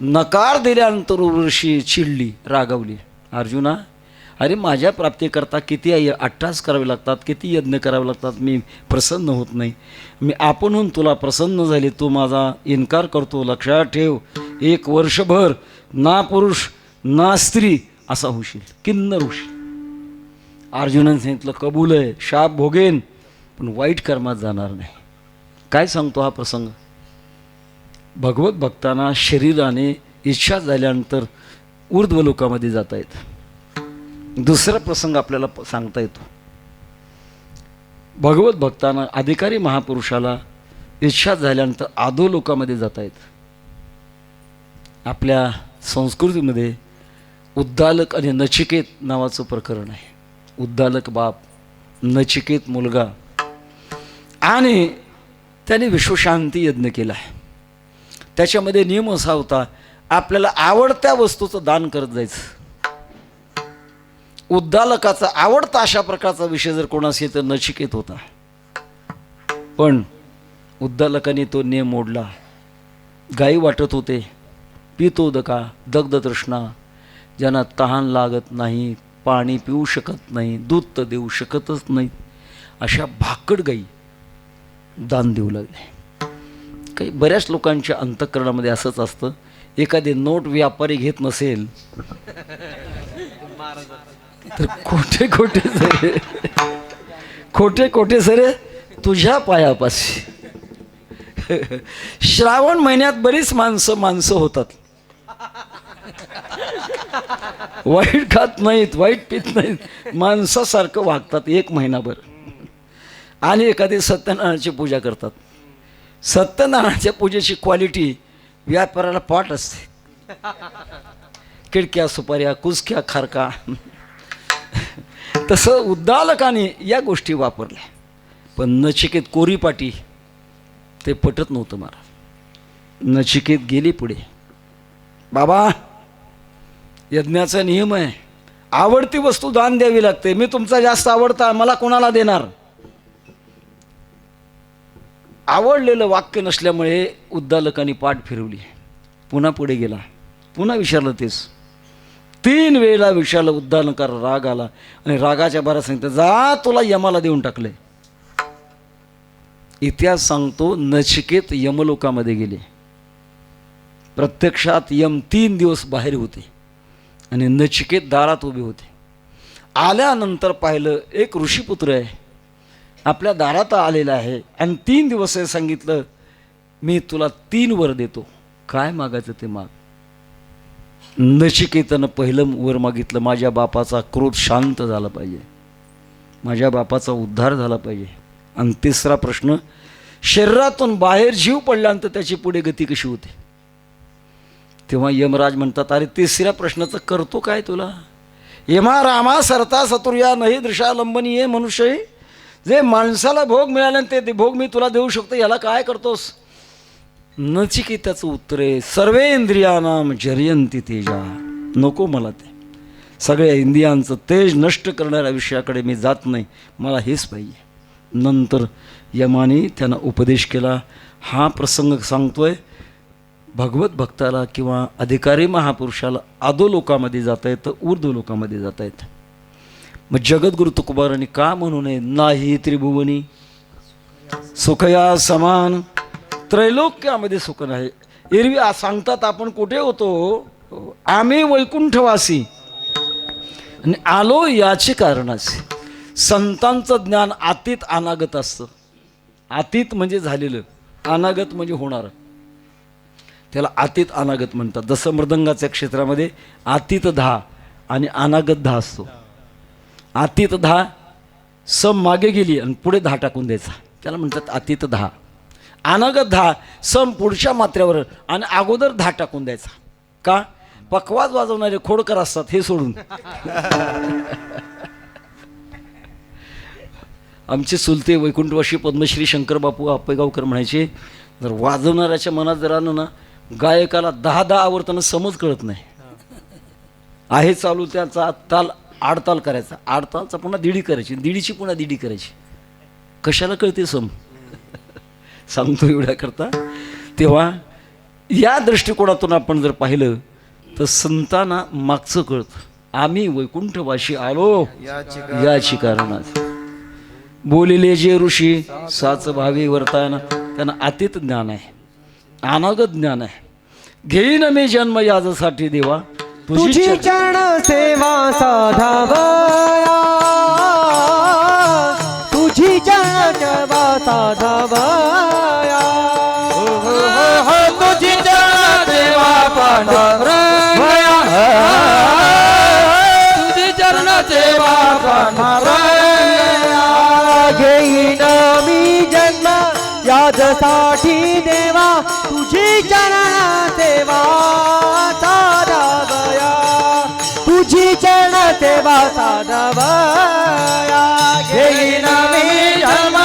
नकार दिल्यानंतर उर्वशी चिडली, रागावली. अर्जुना, अरे माझ्या प्राप्तीकरता किती अट्टास करावे लागतात, किती यज्ञ करावे लागतात, मी प्रसन्न होत नाही. मी आपणहून तुला प्रसन्न झाले, तू माझा इन्कार करतो. लक्षात ठेव, 1 वर्षभर ना पुरुष ना स्त्री असा होशील, किन्नर होशील. अर्जुनाने सांगितलं, कबूल आहे, शाप भोगेन पण वाईट कर्मात जाणार नाही. काय सांगतो हा प्रसंग? भगवत भक्तांना शरीराने इच्छा झाल्यानंतर ऊर्ध्वलोकामध्ये जाता येतं. दुसरा प्रसंग आपल्याला सांगता येतो. भगवत भक्तांना अधिकारी महापुरुषाला इच्छा झाल्यानंतर अधोलोकामध्ये जाता येतं. आपल्या संस्कृतीमध्ये उद्दालक आणि नचिकेत नावाचं प्रकरण आहे. उद्दालक बाप, नचिकेत मुलगा, आणि त्याने विश्वशांती यज्ञ केला. त्याच्यामध्ये नियम असा होता, आपल्याला आवडत्या वस्तूचं दान करत जायचं. उद्दालकाचा आवडता अशा प्रकारचा विषय जर कोणाशी तर नचिकेत होता. पण उद्दालकाने तो नियम मोडला. गायी वाटत होते, पितो दका दग्ध तृष्णा, ज्यांना तहान लागत नाही, पाणी पिऊ शकत नाही, दूध तर देऊ शकतच नाही, अशा भाकड गाई दान देऊ लागले. काही बऱ्याच लोकांच्या अंतःकरणामध्ये असंच असतं, एखादी नोट व्यापारी घेत नसेल तर खोटे खोटे सरे तुझ्या पायापाशी. श्रावण महिन्यात बरीच माणसं होतात, वाईट खात नाहीत, वाईट पित नाहीत, माणसासारखं वागतात एक महिनाभर, आणि एखादी सत्यनारायणाची पूजा करतात. सत्यनारायणाच्या पूजेची क्वालिटी व्यापाराला पाठ असते. किडक्या सुपाऱ्या कुसक्या खारका. तसं उद्दालकाने या गोष्टी वापरल्या, पण नचिकेत कोरीपाटी ते पटत नव्हतं मला. नचिकेत गेली पुढे. बाबा, यज्ञाचा नियम आहे, आवडती वस्तू दान द्यावी लागते. मी तुमचा जास्त आवडता, मला कोणाला देणार? आवडलेलं वाक्य नसल्यामुळे उद्दालकाने पाठ फिरवली. पुन्हा पुढे गेला, पुन्हा विचारलं तेच. 3 वेळेला विचारलं. उद्दालकाला राग आला आणि रागाच्या भरात सांगितलं, जा तुला यमाला देऊन टाकले. इतिहास सांगतो, नचिकेत यमलोकामध्ये गेले. प्रत्यक्षात यम 3 दिवस बाहेर होते आणि नचिकेत दारात उभे होते. आल्यानंतर पाहिलं, एक ऋषीपुत्र आहे आपल्या दारात आलेला आहे आणि 3 दिवस आहे. सांगितलं, मी तुला 3 वर देतो, काय मागायचं ते माग. नचिकेतानं पहिलं वर मागितलं, माझ्या बापाचा क्रोध शांत झाला पाहिजे, माझ्या बापाचा उद्धार झाला पाहिजे. आणि 3रा प्रश्न, शरीरातून बाहेर जीव पडल्यानंतर त्याची पुढे गती कशी होते. तेव्हा यमराज म्हणतात, अरे 3ऱ्या प्रश्नाचं करतो काय तुला? यमा रामा सरता सतुर्या नाही दृशालंबनीय मनुष्य. जे माणसाला भोग मिळाले ते भोग मी तुला देऊ शकतो, याला काय करतोस? नचिकेताचं उत्तर आहे, सर्वे इंद्रियानाम जर्यंती तेजा. नको मला ते सगळ्या इंद्रियांचं तेज नष्ट करणाऱ्या विषयाकडे मी जात नाही, मला हेच पाहिजे. नंतर यमाने त्यांना उपदेश केला. हा प्रसंग सांगतोय, भगवत भक्ताला किंवा अधिकारी महापुरुषाला अधोलोकामध्ये जाता येतं, ऊर्ध्व लोकामध्ये जाता येतं. मग जगद्गुरु तुकोबारांनी का म्हणू नये, नाही त्रिभुवनी सुखया समान, त्रैलोक्यामध्ये सुख नाही. एरवी सांगतात आपण कुठे होतो, आम्ही वैकुंठवासी आणि आलो याचे कारणाचे. संतांचं ज्ञान आतीत अनागत असतं. आतीत म्हणजे झालेलं, अनागत म्हणजे होणार, त्याला आतीत अनागत म्हणतात. जसं मृदंगाच्या क्षेत्रामध्ये आतीत 10 आणि अनागत 10 असतो. आतीत 10 सम मागे गेली आणि पुढे 10 टाकून द्यायचा, त्याला म्हणतात आतीत 10. अनागत 10 सम पुढच्या मात्र्यावर आणि अगोदर 10 टाकून द्यायचा. का? पकवाज वाजवणारे खोडकर असतात हे सोडून. आमचे सुलते वैकुंठवासी पद्मश्री शंकरबापू आपेगावकर म्हणायचे, जर वाजवणाऱ्याच्या मनात जर आलं ना, गायकाला 10 आवर्तनं समज कळत नाही. आहे चालू त्याचा ताल आडताल करायचा, आडतालचा पुन्हा दिडी करायची, दिडीची पुन्हा दिडी करायची, कशाला कळते सम. सांगतो एवढ्या करता. तेव्हा या दृष्टिकोनातून आपण जर पाहिलं तर संतांना मागचं कळतं. आम्ही वैकुंठवासी आलो याची कारणात. बोलिले जे ऋषी साच भावी वर्तायना, त्यांना अतीत ज्ञान आहे, अनागत ज्ञान आहे. घेईन मी जन्म यासाठी देवा, तुझी चरण सेवा साधावया, तुझी चरण सेवा साधावया, तुझी चरण सेवा पांढरवया, तुझी चरण सेवा पांढरवया. घेईन मी जन्म यासाठी देवा, तुझी चरण सेवा साधावया, तुझी चरण सेवा साधावया. घेईन मी जन्म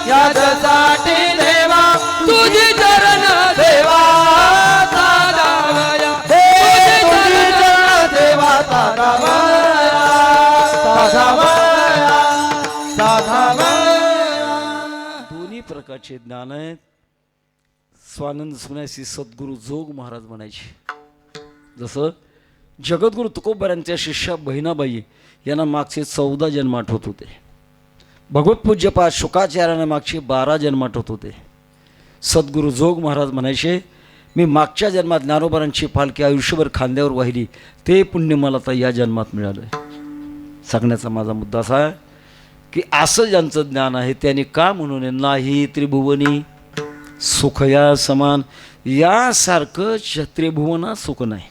यासाठी देवा, तुझी चरण सेवा साधावया, तुझी चरण सेवा साधावया, साधावया, साधावया. दोन्ही प्रकार प्रकारचे ज्ञान आहेत. स्वानंद सुनायसी सद्गुरू जोग महाराज म्हणायचे. जसं जगद्गुरू तुकोबारांच्या शिष्या बहिणाबाई यांना मागचे 14 जन्म आठवत होते. भगवतपूज्यपाद शुकाचार्यांना मागचे 12 जन्म आठवत होते. सद्गुरू जोग महाराज म्हणायचे, मी मागच्या जन्मात ज्ञानोबारांची पालखी आयुष्यभर खांद्यावर वाहिली, ते पुण्य मला आता या जन्मात मिळालं आहे. सांगण्याचा माझा मुद्दा असा आहे की असं ज्यांचं ज्ञान आहे त्यांनी का म्हणून नाही त्रिभुवनी सुखया समान, यासारखं त्रिभुवनात सुख नाही.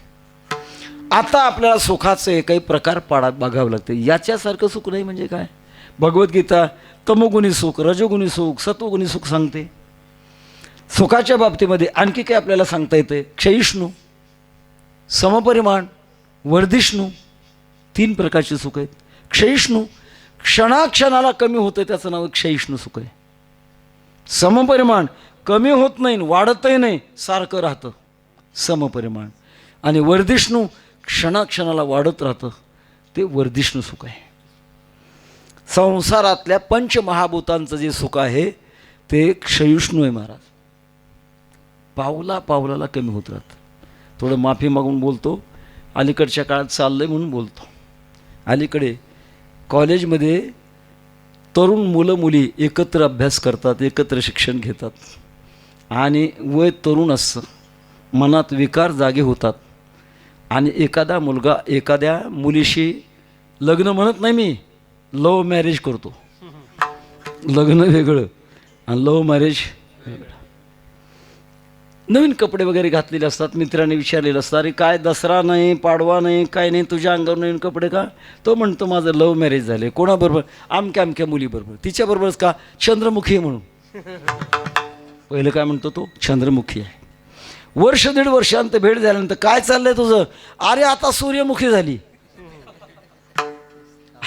आता आपल्याला सुखाचं एकही प्रकार बघावं लागतं. याच्यासारखं सुख नाही म्हणजे काय? भगवद्गीता तमोगुणी सुख, रजोगुणी सुख, सत्वगुणी सुख सांगते. सुखाच्या बाबतीमध्ये आणखी काय आपल्याला सांगता येते? क्षयिष्णू, समपरिमाण, वर्धिष्णू, 3 प्रकारचे सुख आहेत. क्षयिष्णू क्षणाक्षणाला कमी होतं, त्याचं नाव क्षयिष्णू सुख आहे. समपरिमाण कमी होत नाही, वाढतही नाही, सारखं राहतं, समपरिमाण. आणि वर्धिष्णू क्षणाक्षणाला वाढत राहतं, ते वर्धिष्णू सुख आहे. संसारातल्या पंचमहाभूतांचं जे सुख आहे ते क्षयिष्णू आहे महाराज. पावला पावलाला कमी होत राहतं. थोडं माफी मागून बोलतो, अलीकडच्या काळात चाललं आहे म्हणून बोलतो. अलीकडे कॉलेजमध्ये तरुण मुलं मुली एकत्र अभ्यास करतात, एकत्र शिक्षण घेतात आणि वय तरुण असतं, मनात विकार जागे होतात आणि एखादा मुलगा एखाद्या मुलीशी लग्न म्हणत नाही, मी लव्ह मॅरेज करतो. लग्न वेगळं आणि लव्ह मॅरेज वेगळं. नवीन कपडे वगैरे घातलेले असतात, मित्रांनी विचारलेलं असतं, अरे काय दसरा नाही, पाडवा नाही, काय नाही, तुझ्या अंगावर नवीन कपडे का? तो म्हणतो माझं लव्ह मॅरेज झाले. कोणाबरोबर? आमक्या अमक्या मुलीबरोबर. तिच्याबरोबरच का? चंद्रमुखी आहे म्हणून. पहिलं काय म्हणतो तो? चंद्रमुखी आहे. वर्ष 1.5 वर्षांत भेट झाल्यानंतर काय चाललंय तुझं? अरे आता सूर्यमुखी झाली.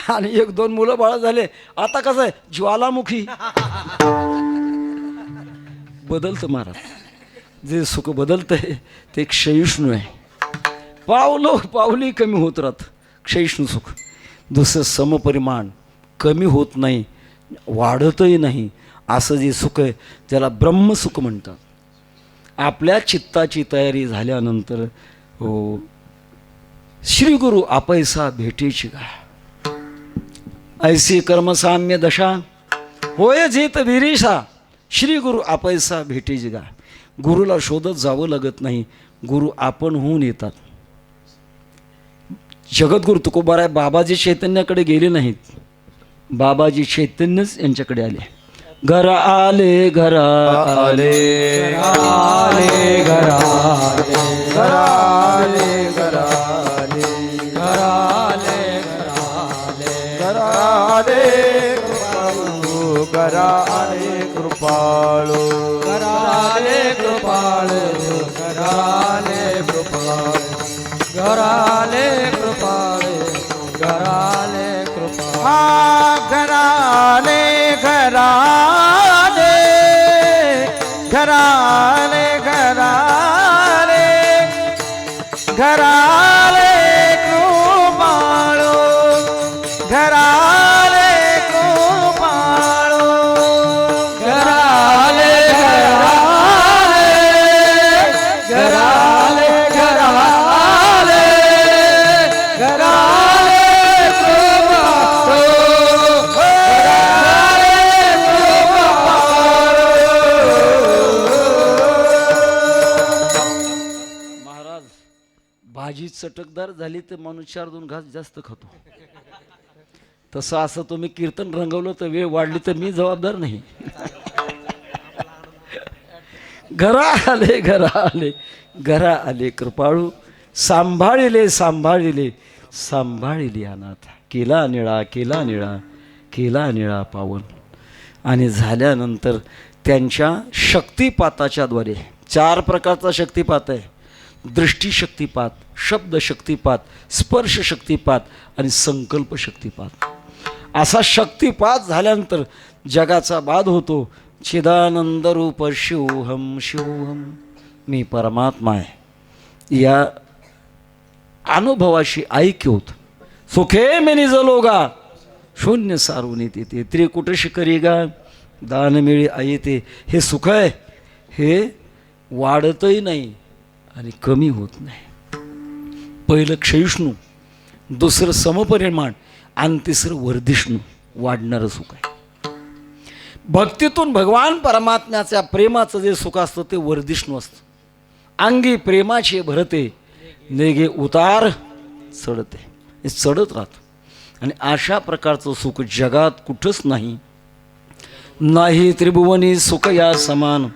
आणि 1-2 मुलं बाळ झाले, आता कसं आहे? ज्वालामुखी. बदलतं महाराज. जे सुख बदलतंय ते क्षयिष्णू आहे. पावली कमी होत राहत, क्षयिष्णू सुख. दुसरं समपरिमाण, कमी होत नाही, वाढतही नाही, असं जे सुख आहे त्याला ब्रह्मसुख म्हणतात. आपल्या चित्ताची तयारी झाल्यानंतर हो, श्री गुरु आपैसा भेटीची गा, ऐसी कर्मसाम्य दशा होय जीत विरिषा, श्री गुरु आपैसा भेटीची गा. गुरुला शोधत जावं लागत नाही, गुरु आपण होऊन येतात. जगद्गुरु तुकोबाराय बाबाजी चैतन्याकडे गेले नाहीत, बाबाजी चैतन्यच यांच्याकडे आले. घर आले, घर आले, आले घर आले, घर आले, घर आले, घर आले, घर आले, घर आले कृपाळू, घर आले कृपाळू, घर आले कृपाळू, घर आले कृपाळू, घर आले कृपाळू, घर आले, घर आले, घर आले, घर आले, घर आले कृपाळू, घर आले कृपाळू, घर आले, घर आले, घर आले, घर आले कृपाळू, महाराज. भाजी चटकदार झाली तर माणूस 4-2 घास जास्त खातो. तसं असं तुम्ही कीर्तन रंगवलं तर वेळ वाढली तर मी जबाबदार नाही. घरा आले, घरा आले, घरा आले कृपाळू, सांभाळिले, सांभाळिले, सांभाळिले अनाथ, केला निळा, केला निळा, केला निळा पावन. आणि झाल्यानंतर त्यांच्या शक्तिपाताच्याद्वारे 4 प्रकारचा शक्तिपात आहे. दृष्टी शक्तिपात, शब्द शक्तिपात, स्पर्श शक्तिपात आणि संकल्प शक्तिपात. असा शक्तिपात झाल्यानंतर जगाचा बाध होतो. चिदानंद रूप शिवहम, शिवहम, मी परमात्मा आहे, या अनुभवाशी ऐक्य होत. सुखे मी निजलोगा, शून्य सारून येते त्रिकुट शिखरी गा, दान मिळे आई ते, हे सुख आहे, हे वाढतही नाही आणि कमी होत नाही. पहिलं क्षयिष्णू, दुसरं समपरिमाण आणि तिसरं वर्धिष्णू, वाढणारं सुख आहे. भक्तीतून भगवान परमात्म्याच्या प्रेमाचं जे सुख असतं ते वर्धिष्णू असतं. अंगी प्रेमाचे भरते, नेगे उतार चढते, हे चढत राहतं. आणि अशा प्रकारचं सुख जगात कुठंच नाही. नाही त्रिभुवनी सुख या समान,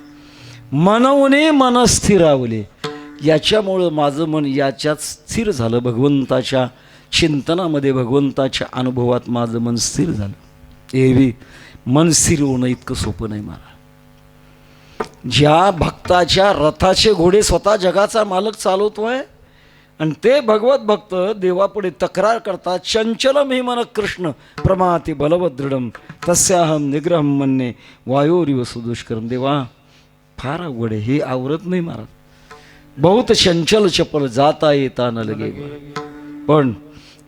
मनवणे मन स्थिरावले. याच्यामुळं माझं मन याच्यात स्थिर झालं, भगवंताच्या चिंतनामध्ये, भगवंताच्या अनुभवात माझं मन स्थिर झालं. एरवी मन स्थिर होणं इतकं सोपं नाही मला. ज्या भक्ताच्या रथाचे घोडे स्वतः जगाचा मालक चालवतोय आणि ते भगवत भक्त देवापुढे तक्रार करतात, चंचलम हि मन कृष्ण प्रमाति बलवत दृढम तस्याहम निग्रहम मन्ये वायोरिव सुदुष्करम. देवा फार अवघड आहे, हे आवरत नाही महाराज. बहुत चंचल चपल जाता येता न लगे. पण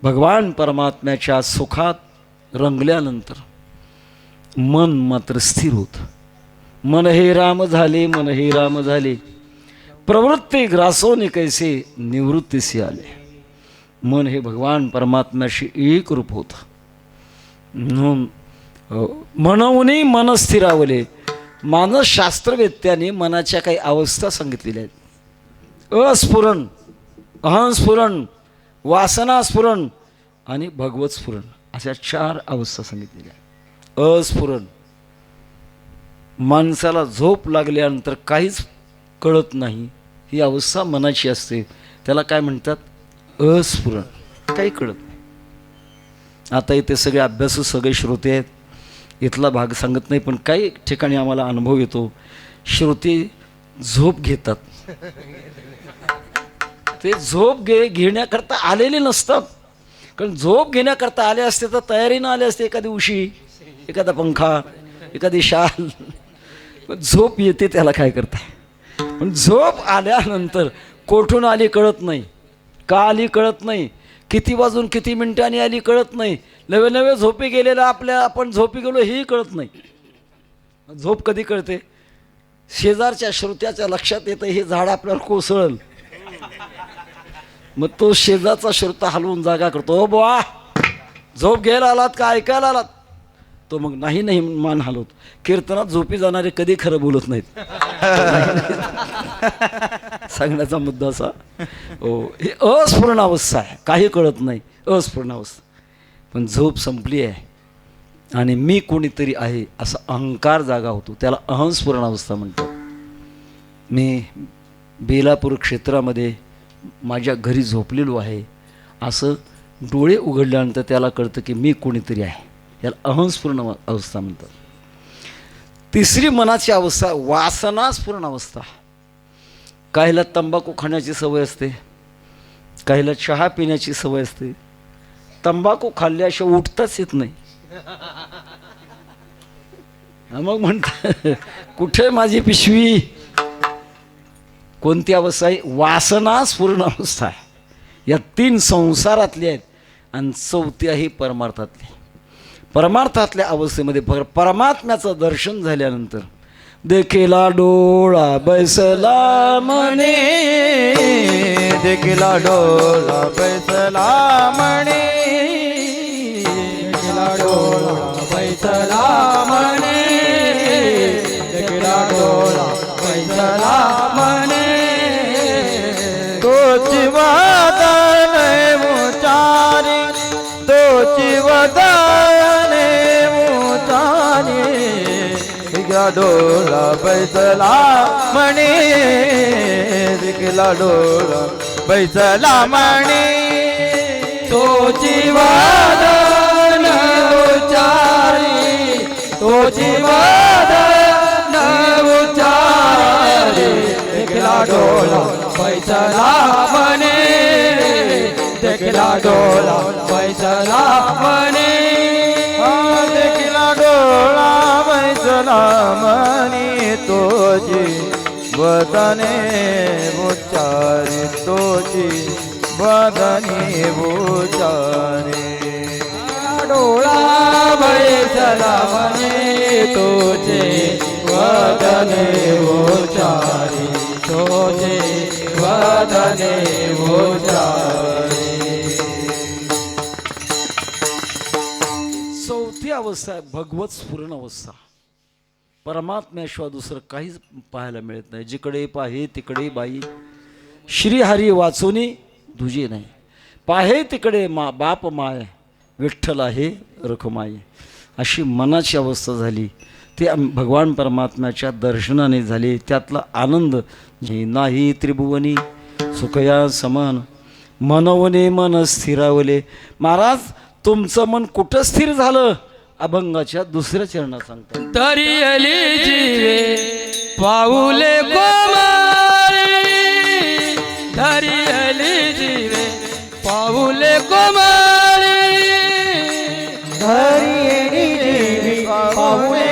भगवान परमात्म्याच्या सुखात रंगल्यानंतर मन मात्र स्थिर होतं. मन हे राम झाले, मन हे राम झाले, प्रवृत्ती ग्रासोने कैसे निवृत्तीसी आले. मन हे भगवान परमात्म्याशी एक रूप होतं. म्हणून मनवणे मन स्थिरावले. मानसशास्त्रवेत्याने मनाच्या काही अवस्था सांगितलेल्या आहेत. अस्फुरण, अहंस्फुरण, वासनास्फुरण आणि भगवत स्फुरण, अशा 4 अवस्था सांगितलेल्या आहेत. अस्फुरण, माणसाला झोप लागल्यानंतर काहीच कळत नाही, ही अवस्था मनाची असते, त्याला काय म्हणतात? अस्फुरण, काही कळत नाही. आता इथे सगळे अभ्यासू, सगळे श्रोते आहेत, इथला भाग सांगत नाही, पण काही ठिकाणी आम्हाला अनुभव येतो, श्रोते झोप घेतात. ते झोप घेण्याकरता आलेले नसतात, कारण झोप घेण्याकरता आले असते तर तयारीनं आले असते, एखादी उशी, एखादा पंखा, एखादी शाल. पण झोप येते त्याला काय करताय. पण झोप आल्यानंतर कोठून आली कळत नाही, का आली कळत नाही, किती वाजून किती मिनिटांनी आली कळत नाही, नवे नवे झोपी गेलेला आपण झोपी गेलो हेही कळत नाही. झोप कधी कळते? शेजारच्या श्रोत्याच्या लक्षात येतं हे झाड आपल्यावर कोसळल, मग तो शेजारचा श्रोता हलवून जागा करतो, ओ बुवा झोप घ्यायला आलात का ऐकायला आलात? तो मग नाही नाही मान हलवत. कीर्तनात झोपी जाणारे कधी खरं बोलत नाहीत. सांगण्याचा मुद्दा असा, हो ही अस्फुरण अवस्था आहे, काही कळत नाही, अस्फुरण अवस्था. पण झोप संपली आहे आणि मी कोणीतरी आहे असा अहंकार जागा होतो, त्याला अहंस्फुरण अवस्था म्हणतात. मी बेलापूर क्षेत्रामध्ये माझ्या घरी झोपलेलो आहे असं डोळे उघडल्यानंतर त्याला कळतं की मी कोणीतरी आहे, याला अहंस्फुरण अवस्था म्हणतात. तिसरी मनाची अवस्था वासनास्फुरण अवस्था. काहीला तंबाखू खाण्याची सवय असते, काहीला चहा पिण्याची सवय असते. तंबाखू खाल्ल्याशिवाय उठताच येत नाही. मग म्हणतात कुठे माझी पिशवी. कोणती अवस्था आहे? वासनास्फुरण अवस्था आहे. या 3 संसारातली आहेत आणि 4थी आहे परमार्थातली. परमार्थातल्या अवस्थेमध्ये परमात्म्याचं दर्शन झाल्यानंतर देखिला डोळा बैसला म्हणे, देखिला डोळा बैसला म्हणे, देखिला डोळा बैसला म्हणे, देखिला डोळा बैसला म्हणे. तोची वदन उचारी, तोची वदन उचारी, देखिला डोळा बैसला म्हणे, देखिला डोळा बैसला म्हणे. तोची वदन उचारी, तोची वदन उचारी, देखिला डोळा बैसला म्हणे, देखिला डोळा बैसला म्हणे. देखिला डोळा बैसला म्हणे, तोची वदने उच्चारी, तोची वदने उच्चारी. डोळा बैसला म्हणे, तुझे वदने उचारी तुझे वदने उचारी. चौथी अवस्था आहे भगवत स्फुरण अवस्था. परमात्म्याशिवाय दुसरं काहीच पाहायला मिळत नाही. जिकडे पाहे तिकडे बाई श्रीहरी वाचुनी दुजे नाही. पाहे तिकडे बाप माय विठ्ठल आहे रखुमाई. अशी मनाची अवस्था झाली. ती भगवान परमात्म्याच्या दर्शनाने झाली. त्यातला आनंद नाही त्रिभुवनी सुखया समान मनवने मन स्थिरावले. महाराज तुमचं मन कुठं स्थिर झालं अभंगाच्या दुसऱ्या चरणात सांगतात. तरी अली जीवे पाऊले कोमारी धरी अली जीवे पाऊले कोमारी धरी जीवी पाहुणे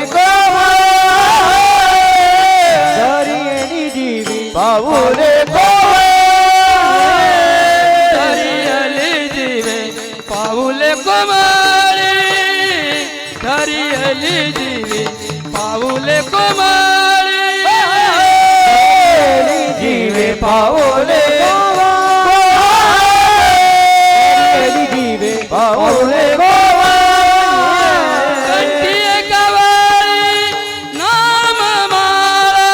धरी जीवी पाऊले धरी अली जीवे पाऊले कोमारी धरी अली जीवे पाऊले कोमारी जीवे पाहुणे जीवे पाहुणे कंठीये गवारी नाम मारा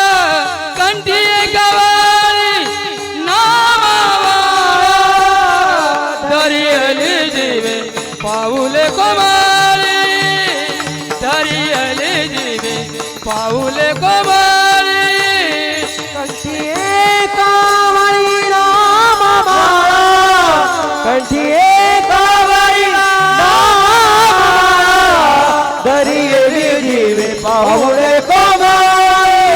कंठीये गवारी नाम मारा धरी अली जीवे पाऊले कोमारी धरी अली जीवे पाऊले कोमारी कंठीये कावरी नाम माळा कंठीये कावरी नाम दरिये जीवे पाहुणे कोमारी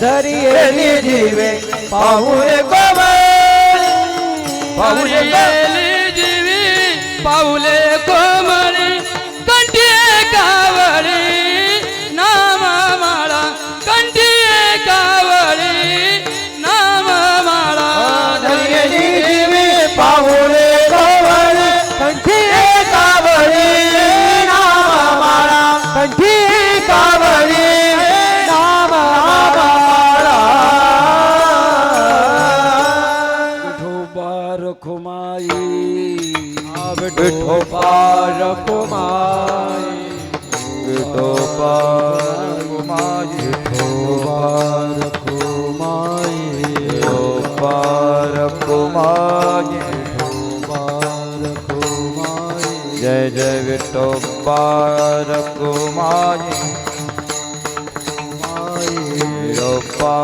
दरिये जीवे पाहुणे कोमारी पाहुणे अली जीवे पाऊले कोमारी कंठीये कावरी नाम माळा कंठीये कावरी नाम माळा दरिये जीवे पाहुणे कोमारी कंठीये कावरी नाम माळा कंठीये कावरी नाम माळा विठोबा रखुमाई विठोबा रखुमाई विठोबा रखुमाई विठोबा रखुमाई विठोबा रखुमाई विठोबा रखुमाई. जय जय विठोबा रखुमाई विठोबा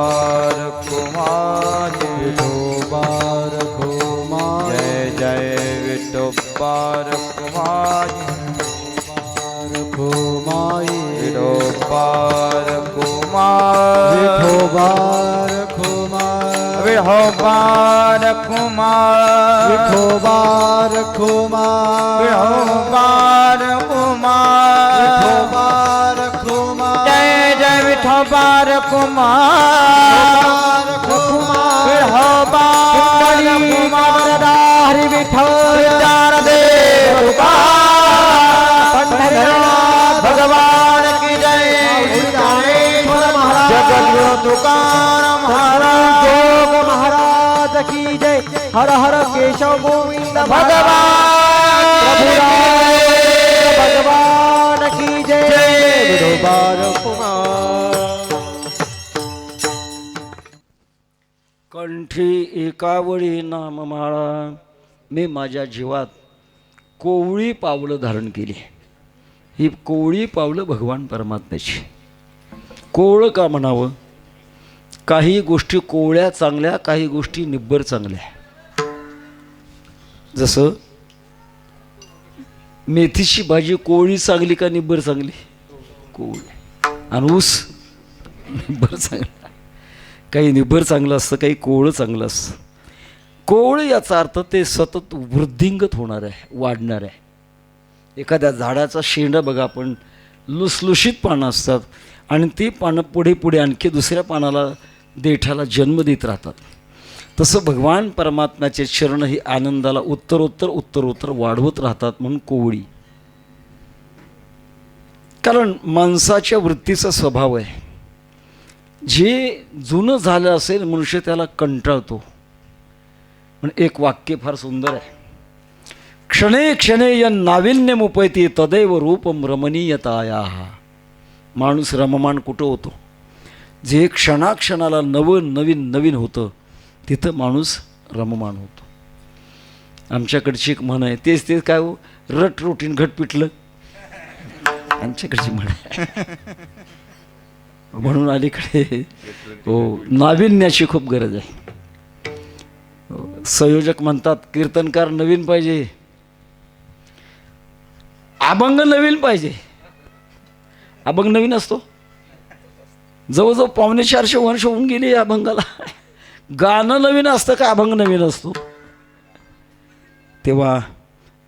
रखुमाई विठोबा रखुमाई. जय जय विठोबा रखुमाई रखुमाई विठोबा रखुमाई विठोबा रखुमाई विठोबा रखुमाई विठोबा रखुमाई विठोबा रखुमाई विठोबा रखुमाई. जय जय विठोबा रखुमाई विठोबा रखुमाई हरि विठ्ठल चार देव पंढरीनाथ भगवान की जय. जगद्गुरु तुकाराम महाराज जोग महाराज की जय. हर हर केशव गोविंद भगवान भगवान की जय. विठोबा रखुमाई कंठी एकावळी नाममाळा. मी माझ्या जीवात कोवळी पावलं धारण केली. ही कोवळी पावलं भगवान परमात्म्याची. कोवळं का म्हणावं? काही गोष्टी कोवळ्या चांगल्या, काही गोष्टी निब्बर चांगल्या. जसं मेथीची भाजी कोवळी चांगली का निब्बर चांगली? कोवळी. आणि ऊस निब्बर चांगला. काही निब्बर चांगलं असतं, काही कोवळं चांगलं असतं. कोवळं याचा अर्थ ते सतत वृद्धिंगत होणार आहे, वाढणार आहे. एखाद्या झाडाचा शेंडा बघा, आपण लुसलुशीत पानं असतात आणि ती पानं पुढे पुढे आणखी दुसऱ्या पानाला देठाला जन्म देत राहतात. तसं भगवान परमात्म्याचे चरण ही आनंदाला उत्तरोत्तर उत्तरोत्तर वाढवत राहतात. म्हणून कोवळी. कारण माणसाच्या वृत्तीचा स्वभाव आहे, जे जुनं झालं असेल मनुष्य त्याला कंटाळतो. पण एक वाक्य फार सुंदर आहे, क्षणे क्षणे यन नाविन्यमुपैती तदैव रूपम रमणीयताया. माणूस रममाण कुठं होतो, जे क्षणाक्षणाला नवीन नवीन नवीन होतं तिथं माणूस रममाण होतो. आमच्याकडची एक म्हण आहे, तेच तेच काय हो, रट रोटीन घट पिटलं, आमच्याकडची म्हण आहे. म्हणून अलीकडे हो नाविन्याची खूप गरज आहे. संयोजक म्हणतात कीर्तनकार नवीन पाहिजे, अभंग नवीन पाहिजे. अभंग नवीन असतो, जवळजवळ 450 वर्ष होऊन गेली या अभंगाला. गाणं नवीन असतं का अभंग नवीन असतो? तेव्हा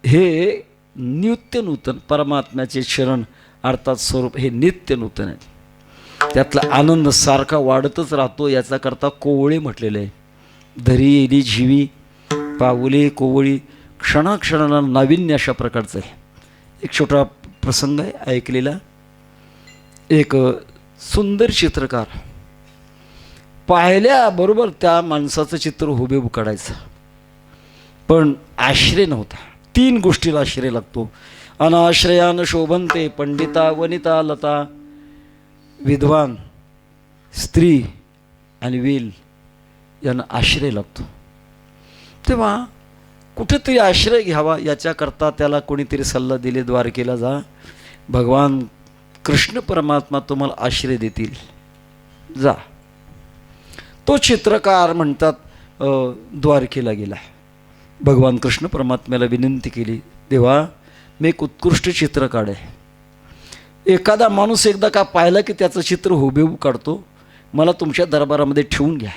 हे नित्य नूतन परमात्म्याचे चरण अर्थात स्वरूप हे नित्य नूतन आहे. त्यातला आनंद सारखा वाढतच राहतो. याचा करता कोवळे म्हटलेलं आहे. धरी येली झिवी पाऊले कोवळी, क्षणाक्षणाला नाविन्य अशा प्रकारचं आहे. एक छोटा प्रसंग आहे ऐकलेला. एक सुंदर चित्रकार पाहिल्याबरोबर त्या माणसाचं चित्र हुबेहूब काढायचं, पण आश्रय नव्हता. 3 गोष्टीला आश्रय लागतो. अनाश्रयान शोभनते पंडिता वनिता लता, विद्वान स्त्री आणि वील यांना आश्रय लागतो. तेव्हा कुठेतरी आश्रय घ्यावा याच्याकरता त्याला कोणीतरी सल्ला दिले, द्वारकेला जा, भगवान कृष्ण परमात्मा तुम्हाला आश्रय देतील, जा. तो चित्रकार म्हणतात द्वारकेला गेला. भगवान कृष्ण परमात्म्याला विनंती केली, देवा मी एक उत्कृष्ट चित्र काढे. एखादा माणूस एकदा का पाहिला की त्याचं चित्र हुबेहूब काढतो, मला तुमच्या दरबारामध्ये ठेवून घ्या.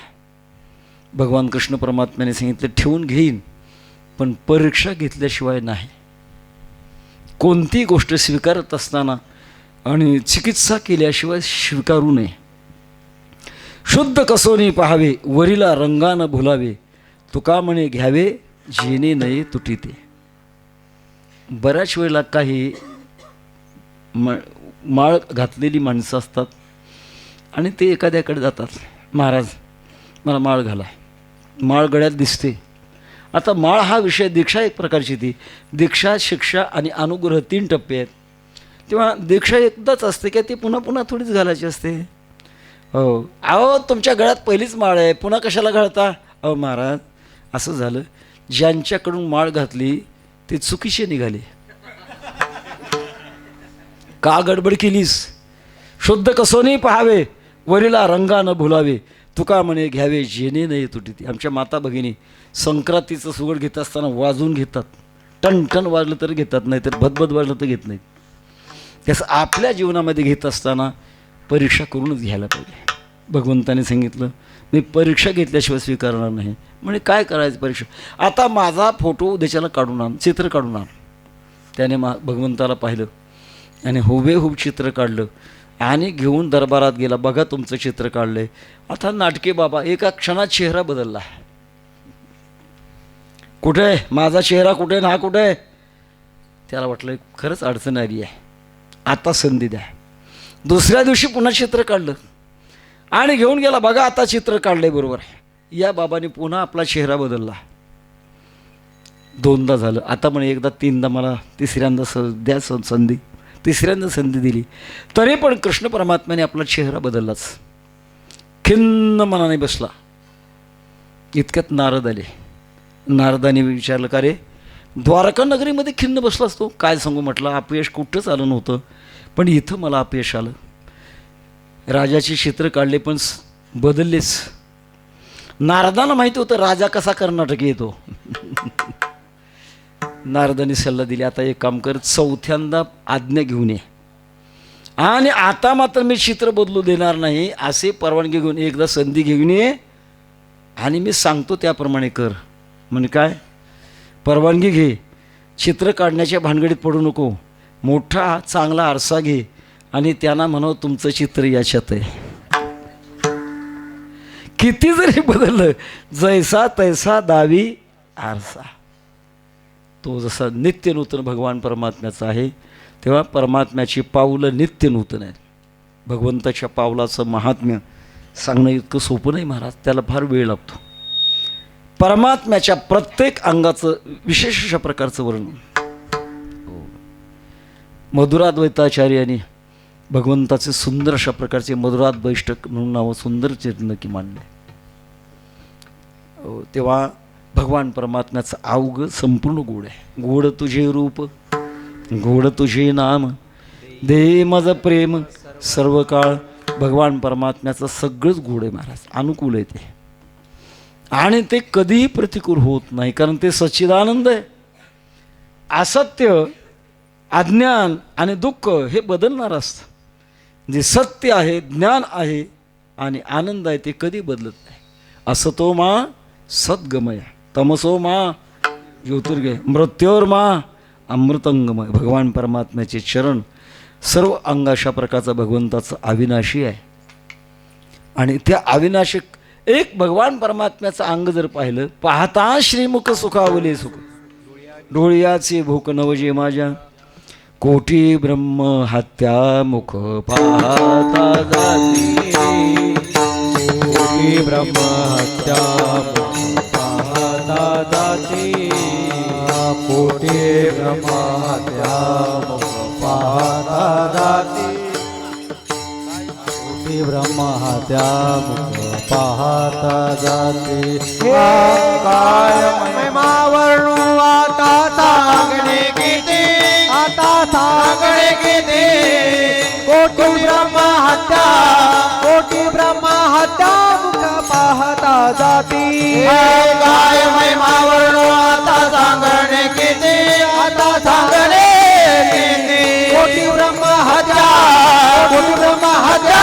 भगवान कृष्ण परमात्म्याने सांगितलं ठेवून घेईन, पण परीक्षा घेतल्याशिवाय नाही. कोणती गोष्ट स्वीकारत असताना आणि चिकित्सा केल्याशिवाय स्वीकारू नये. शुद्ध कसोनी पाहावे वरीला रंगानं भुलावे, तुका म्हणे घ्यावे जेणे नये तुटीते. बऱ्याच वेळेला काही माळ घातलेली माणसं असतात आणि ते एखाद्याकडे जातात, महाराज मला माळ घाला. माळ गळ्यात दिसते. आता माळ हा विषय, दीक्षा एक प्रकारची, ती दीक्षा शिक्षा आणि अनुग्रह 3 टप्पे आहेत. तेव्हा दीक्षा एकदाच असते का ती पुन्हा पुन्हा थोडीच घालायची असते? हो, अहो तुमच्या गळ्यात पहिलीच माळ आहे, पुन्हा कशाला घालता? अहो महाराज असं झालं, ज्यांच्याकडून माळ घातली ते चुकीचे निघाले. का गडबड केलीस? शुद्ध कसोनी पाहावे वरीला रंगा न भुलावे, तुका म्हणे घ्यावे जेणे नाही तुटी. आमच्या माता भगिनी संक्रांतीचं सुगड घेत असताना वाजून घेतात, टणटण वाजलं तर घेतात, नाही तर भदभद वाजलं तर घेत नाहीत. त्याचं आपल्या जीवनामध्ये घेत असताना परीक्षा करूनच घ्यायला पाहिजे. भगवंताने सांगितलं मी परीक्षा घेतल्याशिवाय स्वीकारणार नाही. म्हणजे काय करायचं परीक्षा? आता माझा फोटो उद्याच्याला काढून आण, चित्र काढून आण. त्याने भगवंताला पाहिलं आणि हुबेहूब चित्र काढलं आणि घेऊन दरबारात गेला. बघा तुमचं चित्र काढलंय. आता नाटके बाबा एका क्षणात चेहरा बदलला. कुठे आहे माझा चेहरा, कुठे आहे, हा कुठे आहे? त्याला वाटलं खरंच अडचण आली आहे, आता संधी द्या. दुसऱ्या दिवशी पुन्हा चित्र काढलं आणि घेऊन गेला. बघा आता चित्र काढलंय बरोबर आहे. या बाबाने पुन्हा आपला चेहरा बदलला. 2दा झालं. आता म्हणे एकदा 3दा, मला तिसऱ्यांदा द्या संधी. तिसऱ्यांदा संधी दिली तरी पण कृष्ण परमात्म्याने आपला चेहरा बदललाच. खिन्न मनाने बसला. इतक्यात नारद आले. नारदाने विचारलं का रे द्वारका नगरीमध्ये खिन्न बसला असतो? काय सांगू म्हटलं, अपयश कुठंच आलं नव्हतं, पण इथं मला अपयश आलं. राजाची चित्र काढले पण बदललेच. नारदांना माहिती होतं राजा कसा कर्नाटकी येतो. नारदांनी सल्ला दिली, आता एक काम कर, 4थ्यांदा आज्ञा घेऊन ये आणि आता मात्र मी चित्र बदलू देणार नाही, असे परवानगी घेऊन एकदा संधी घेऊन ये आणि मी सांगतो त्याप्रमाणे कर. म्हणजे काय? परवानगी घे, चित्र काढण्याच्या भानगडीत पडू नको, मोठा चांगला आरसा घे आणि त्यांना म्हणावं तुमचं चित्र याच्यात आहे. किती जरी बदललं, जैसा तैसा दावी आरसा. तो जसा नित्य नूतन भगवान परमात्म्याचा आहे तेव्हा परमात्म्याची पावलं नित्य नूतन आहेत. भगवंताच्या पावलाचं महात्म्य सांगणं इतकं सोपं नाही महाराज, त्याला फार वेळ लागतो. परमात्म्याच्या प्रत्येक अंगाचं विशेष अशा प्रकारचं वर्णन मधुराद्वैताचार्यांनी भगवंताचे सुंदर अशा प्रकारचे मधुराद्वैष्टक म्हणून नाव सुंदर नक्की मांडले. तेव्हा भगवान परमात्म्याचं अवघ संपूर्ण गोड आहे. गोड तुझे रूप, गोड तुझे नाम, दे मज प्रेम सर्व काळ. भगवान परमात्म्याचं सगळंच गोड आहे महाराज, अनुकूल आहे ते, आणि ते कधीही प्रतिकूल होत नाही, कारण ते सच्चिदानंद आहे. असत्य, अज्ञान आणि दुःख हे बदलणार असतं. जे सत्य आहे, ज्ञान आहे आणि आनंद आहे ते कधी बदलत नाही. असतो मा सद्गमय, तमसो मा ज्योतिर्गय, मृत्योर्मा अमृतंगमय. भगवान परमात्म्याचे चरण सर्व अंग अशा प्रकारचा भगवंताचं अविनाशी आहे. आणि त्या अविनाशी एक भगवान परमात्म्याचं अंग जर पाहिलं, पाहता श्रीमुख सुखावले सुख, डोळ्याचे भूक नवजे माझ्या, कोटी ब्रह्म हत्या मुख पाहता जाती, कोटी ब्रह्म हत्या मुख पाहता जाती, कोटी ब्रह्म हत्या मुख पाहता जाती, कोटी ब्रह्म हत्या मुख पाहता जाती. काय महिमा वर्णू आता सांगणे किती, आता सांगणे किती. कोटी ब्रह्म हत्या, कोटी ब्रह्म हत्या मुख पाहता जाती. काय महिमा वर्णू आता सांगणे किती, आता सांगणे किती. कोटी ब्रह्म हत्या, कोटी ब्रह्म हत्या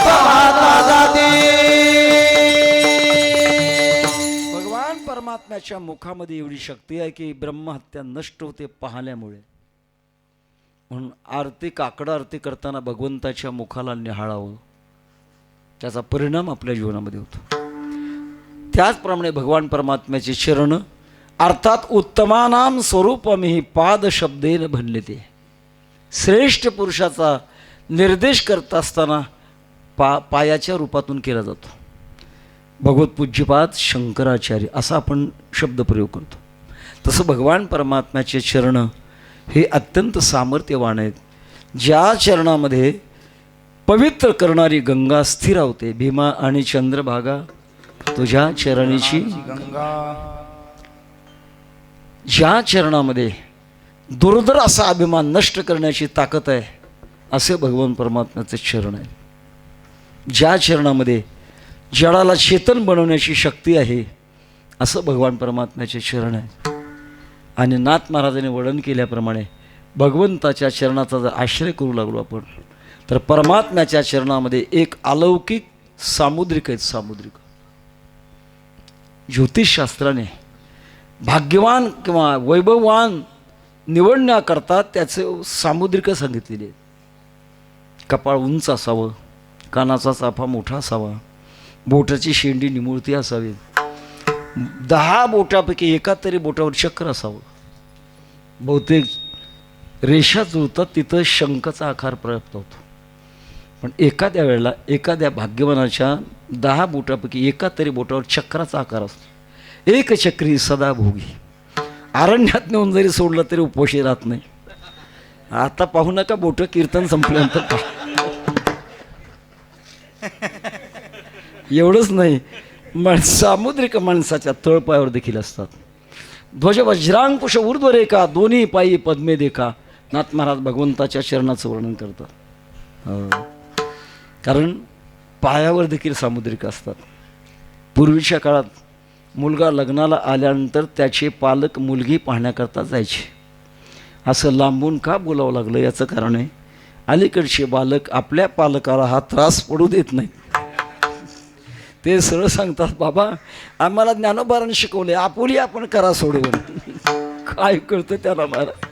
पाहता जाती. भगवान परमात्म्याच्या मुखामध्ये एवढी शक्ती आहे की ब्रह्महत्या नष्ट होते पाहल्यामुळे. म्हणून आरती, काकडा आरती करताना भगवंताच्या मुखाला निहाळावं, त्याचा परिणाम आपल्या जीवनामध्ये होतो. त्याचप्रमाणे भगवान परमात्म्याचे चरण अर्थात उत्तमानाम स्वरूपमिहि पाद शब्देन भन्ने, ते श्रेष्ठ पुरुषाचा निर्देश करत असताना पायाच्या रूपातून केला जातो. भगवत पूज्यपाद शंकराचार्य असा आपण शब्दप्रयोग करतो. तसं भगवान परमात्म्याचे चरण हे अत्यंत सामर्थ्यवान आहेत. ज्या चरणामध्ये पवित्र करणारी गंगा स्थिर होते. भीमा आणि चंद्रभागा तुझ्या चरणीची गंगा, ज्या चरणामध्ये दुर्धर असा अभिमान नष्ट करण्याची ताकद आहे, असे भगवान परमात्म्याचे चरण आहे. ज्या चरणामध्ये जडाला चेतन बनवण्याची शक्ती आहे, असं भगवान परमात्म्याचे चरण आहे. आणि नाथ महाराजांनी वर्णन केल्याप्रमाणे भगवंताच्या चरणाचा जर आश्रय करू लागलो आपण, तर परमात्म्याच्या चरणामध्ये एक अलौकिक सामुद्रिक आहेत. सामुद्रिक ज्योतिषशास्त्राने भाग्यवान किंवा वैभववान निवडण्याकरता त्याचे सामुद्रिक सांगितलेले आहेत. कपाळ उंच असावं, कानाचा चाफा मोठा असावा, बोटाची शेंडी निमुळती असावी, 10 बोटापैकी एका तरी बोटावर चक्र असावं. बहुतेक रेषा जुळतात तिथं शंखाचा आकार प्राप्त होतो. पण एखाद्या वेळेला एखाद्या भाग्यवानाच्या 10 बोटापैकी एका तरी बोटावर चक्राचा आकार असतो. एक चक्री सदा भोगी. अरण्यात नेऊन जरी सोडलं तरी उपवाशी राहत नाही. आता पाहू नका, बोटं कीर्तन संपल्यानंतर पहा. एवढंच नाही, सामुद्रिक माणसाच्या तळपायावर देखील असतात. ध्वज वज्रांकुश ऊर्ध्व रेखा, दोन्ही पायी पद्मे देखा. नाथ महाराज भगवंताच्या चरणाचं वर्णन करतात. कारण पायावर देखील सामुद्रिक असतात. पूर्वीच्या काळात मुलगा लग्नाला आल्यानंतर त्याचे पालक मुलगी पाहण्याकरता जायचे. असं लांबून का बोलावं लागलं याचं कारण आहे, अलीकडचे बालक आपल्या पालकाला हा त्रास पडू देत नाहीत. ते सरळ सांगतात, बाबा आम्हाला ज्ञानोबारांनी शिकवले, आपुली आपण करा सोडवून. काय कळतं त्याला महाराज.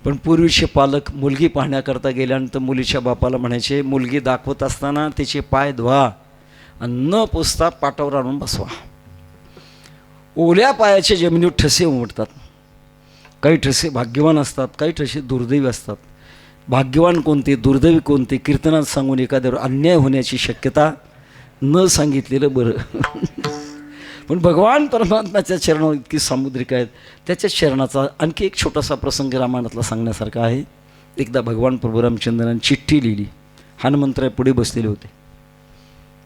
पण पूर्वीचे पालक मुलगी पाहण्याकरता गेल्यानंतर मुलीच्या बापाला म्हणायचे, मुलगी दाखवत असताना तिचे पाय धुवा आणि न पुसता पाटावर आणून बसवा. ओल्या पायाचे जमिनीवर ठसे उमटतात काही ठसे भाग्यवान असतात, काही ठसे दुर्दैवी असतात. भाग्यवान कोणते, दुर्दैवी कोणते, कीर्तनात सांगून एखाद्यावर अन्याय होण्याची शक्यता न सांगितलेलं बरं. पण भगवान परमात्म्याच्या चरणावर इतकी सामुद्रिक आहेत. त्याच्या चरणाचा आणखी एक छोटासा प्रसंग रामायणातला सांगण्यासारखा आहे. एकदा भगवान प्रभू रामचंद्रांनी चिठ्ठी लिहिली. हनुमंतराय पुढे बसलेले होते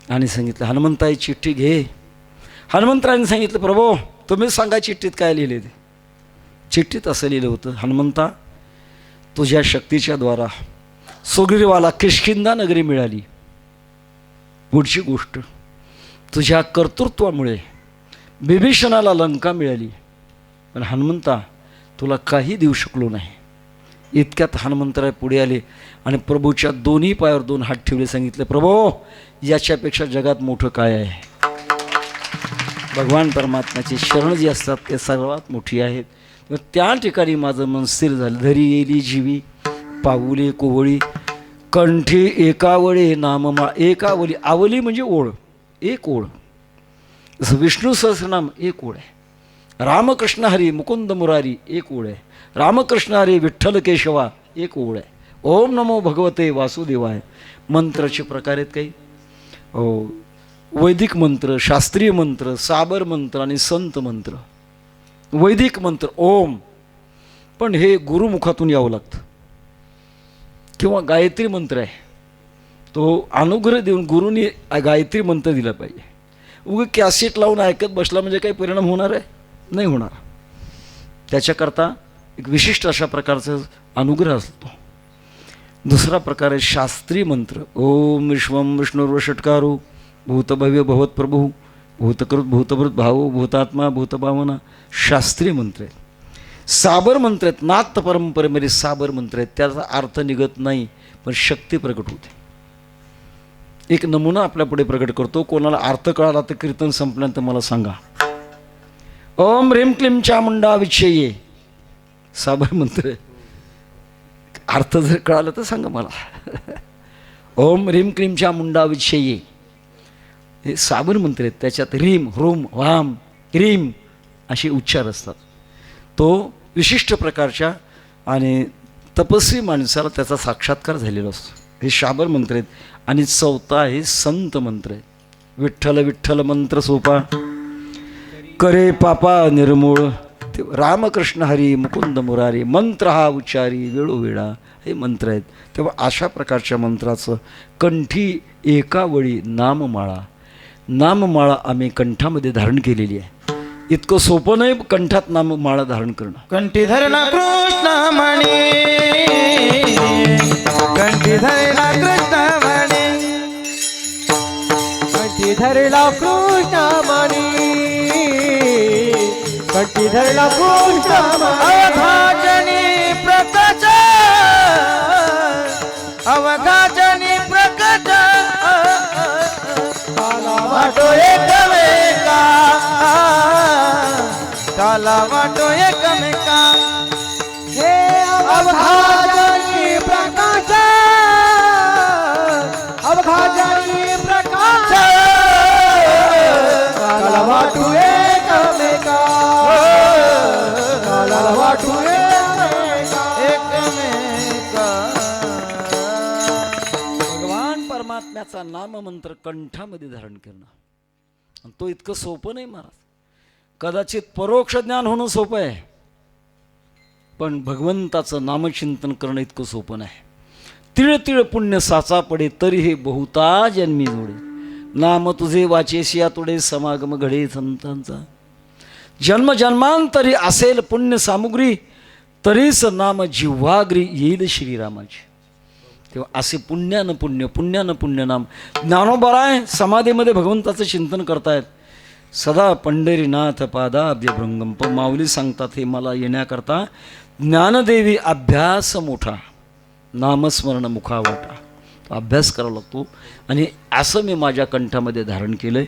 आणि सांगितलं, हनुमंताई चिठ्ठी घे. हनुमंतरायांनी सांगितलं, प्रभू तुम्ही सांगा चिठ्ठीत काय लिहिले ते. चिठ्ठीत असं लिहिलं होतं, हनुमंता तुझ्या शक्तीच्या द्वारा सुग्रीवाला किष्किंधा नगरी मिळाली. पुढची गोष्ट, तुझ्या कर्तृत्वामुळे बिभीषणाला लंका मिळाली. पण हनुमंता तुला काही देऊ शकलो नाही. इतक्यात हनुमंतराय पुढे आले आणि प्रभूच्या दोन्ही पायावर 2 हात ठेवले. सांगितले, प्रभू याच्यापेक्षा जगात मोठं काय आहे. भगवान परमात्म्याची शरण जी असतात ते सर्वात मोठी आहेत. त्या ठिकाणी माझं मन स्थिर झालं. धरी येली जीवी पाऊले कोवळी कंठी एकावळे नाममा. एकावली, आवली म्हणजे ओळ, एक ओळ. जसं विष्णू सहस्रनाम एक ओळ आहे. रामकृष्ण हरी मुकुंद मुरारी एक ओळ आहे. रामकृष्ण हरी विठ्ठल केशवा एक ओळ आहे. ओम नमो भगवते वासुदेवाय. मंत्राचे प्रकार आहेत काही, वैदिक मंत्र, शास्त्रीय मंत्र, साबर मंत्र आणि संत मंत्र. वैदिक मंत्र ओम, पण हे गुरुमुखातून यावं लागतं. किंवा गायत्री मंत्र आहे, तो अनुग्रह देऊन गुरुनी गायत्री मंत्र दिला पाहिजे. उगा कॅसेट लावून ऐकत बसला म्हणजे काही परिणाम होणार आहे? नाही होणार. त्याच्याकरता एक विशिष्ट अशा प्रकारचा अनुग्रह असतो. दुसरा प्रकार आहे शास्त्रीय मंत्र. ओम विश्वम विष्णुर्वषट्कारो भूतभव्य भवत्प्रभू भूतकृत भूतभृत भावो भूतात्मा भूतभावना. शास्त्रीय मंत्र आहेत. साबर मंत्र आहेत, नाथ परंपरेमध्ये साबर मंत्र आहेत. त्याचा अर्थ निघत नाही पण शक्ती प्रकट होते. एक नमुना आपल्या पुढे प्रकट करतो. कोणाला अर्थ कळाला तर कीर्तन संपल्यानंतर मला सांगा. ओम ह्रीम क्लीम चामुंडा विच्छये साबर मंत्र आहे. अर्थ जर कळाला तर सांगा मला. ओम ह्रीम क्लीम चामुंडा विच्छये हे साबर मंत्र आहेत. त्याच्यात ह्रीम ह्रूम वाम क्रीम असे उच्चार असतात. तो विशिष्ट प्रकारच्या आणि तपस्वी माणसाला त्याचा साक्षात्कार झालेला असतो. हे शाबर मंत्र आहेत. आणि चौथा आहे संत मंत्र आहे. विठ्ठल विठ्ठल मंत्र सोपा करे पापा निर्मूळ. ते रामकृष्ण हरी मुकुंद मुरारी मंत्र हा उच्चारी वेळोवेळा हे मंत्र आहेत. तेव्हा अशा प्रकारच्या मंत्राचं कंठी एकावळी नाममाळा. नाममाळा आम्ही कंठामध्ये धारण केलेली आहे. इतकं सोपं नाही कंठात नाममाळा धारण करणं. कंठी धरणा कृष्ण मणी, कंठी धरणा कृष्ण मणी, कंठी धरला कृष्ण मणी, कंठी धरला कृष्ण मणी. अवघाजनी प्रकट, अवघाजनी प्रकट वाटो एकमेका, काला वाटो एकमेका. हे अवघाजनी प्रकाश, अवघाजनी प्रकाश, काला वाटू एकमेका, काला वाटू एकमेका. भगवान परमात्म्याचा नाममंत्र कंठामध्ये धारण करणं आणि तो इतकं सोपं नाही महाराज. कदाचित परोक्ष ज्ञान होणं सोपं आहे पण भगवंताचं नामचिंतन करणं इतकं सोपं नाही. तिळ तिळ पुण्य साचा पडे तरी हे बहुता जन्मी जोडे. नाम तुझे वाचेशिया तुडे समागम घडे संतांचा. जन्म जन्मांतरी असेल पुण्य सामुग्री तरीच नाम जिव्हाग्री येईल श्रीरामाची. तेव्हा असे पुण्यानं पुण्य पुण्यानं पुण्य नाम. ज्ञानोबराय समाधीमध्ये भगवंताचं चिंतन करतायत. सदा पंढरीनाथ पादाब्जभृंगम. पण माऊली सांगतात हे मला येण्याकरता ज्ञानदेवी अभ्यास मोठा, नामस्मरण मुखावाटा. अभ्यास करावा लागतो आणि असं मी माझ्या कंठामध्ये धारण केलं आहे.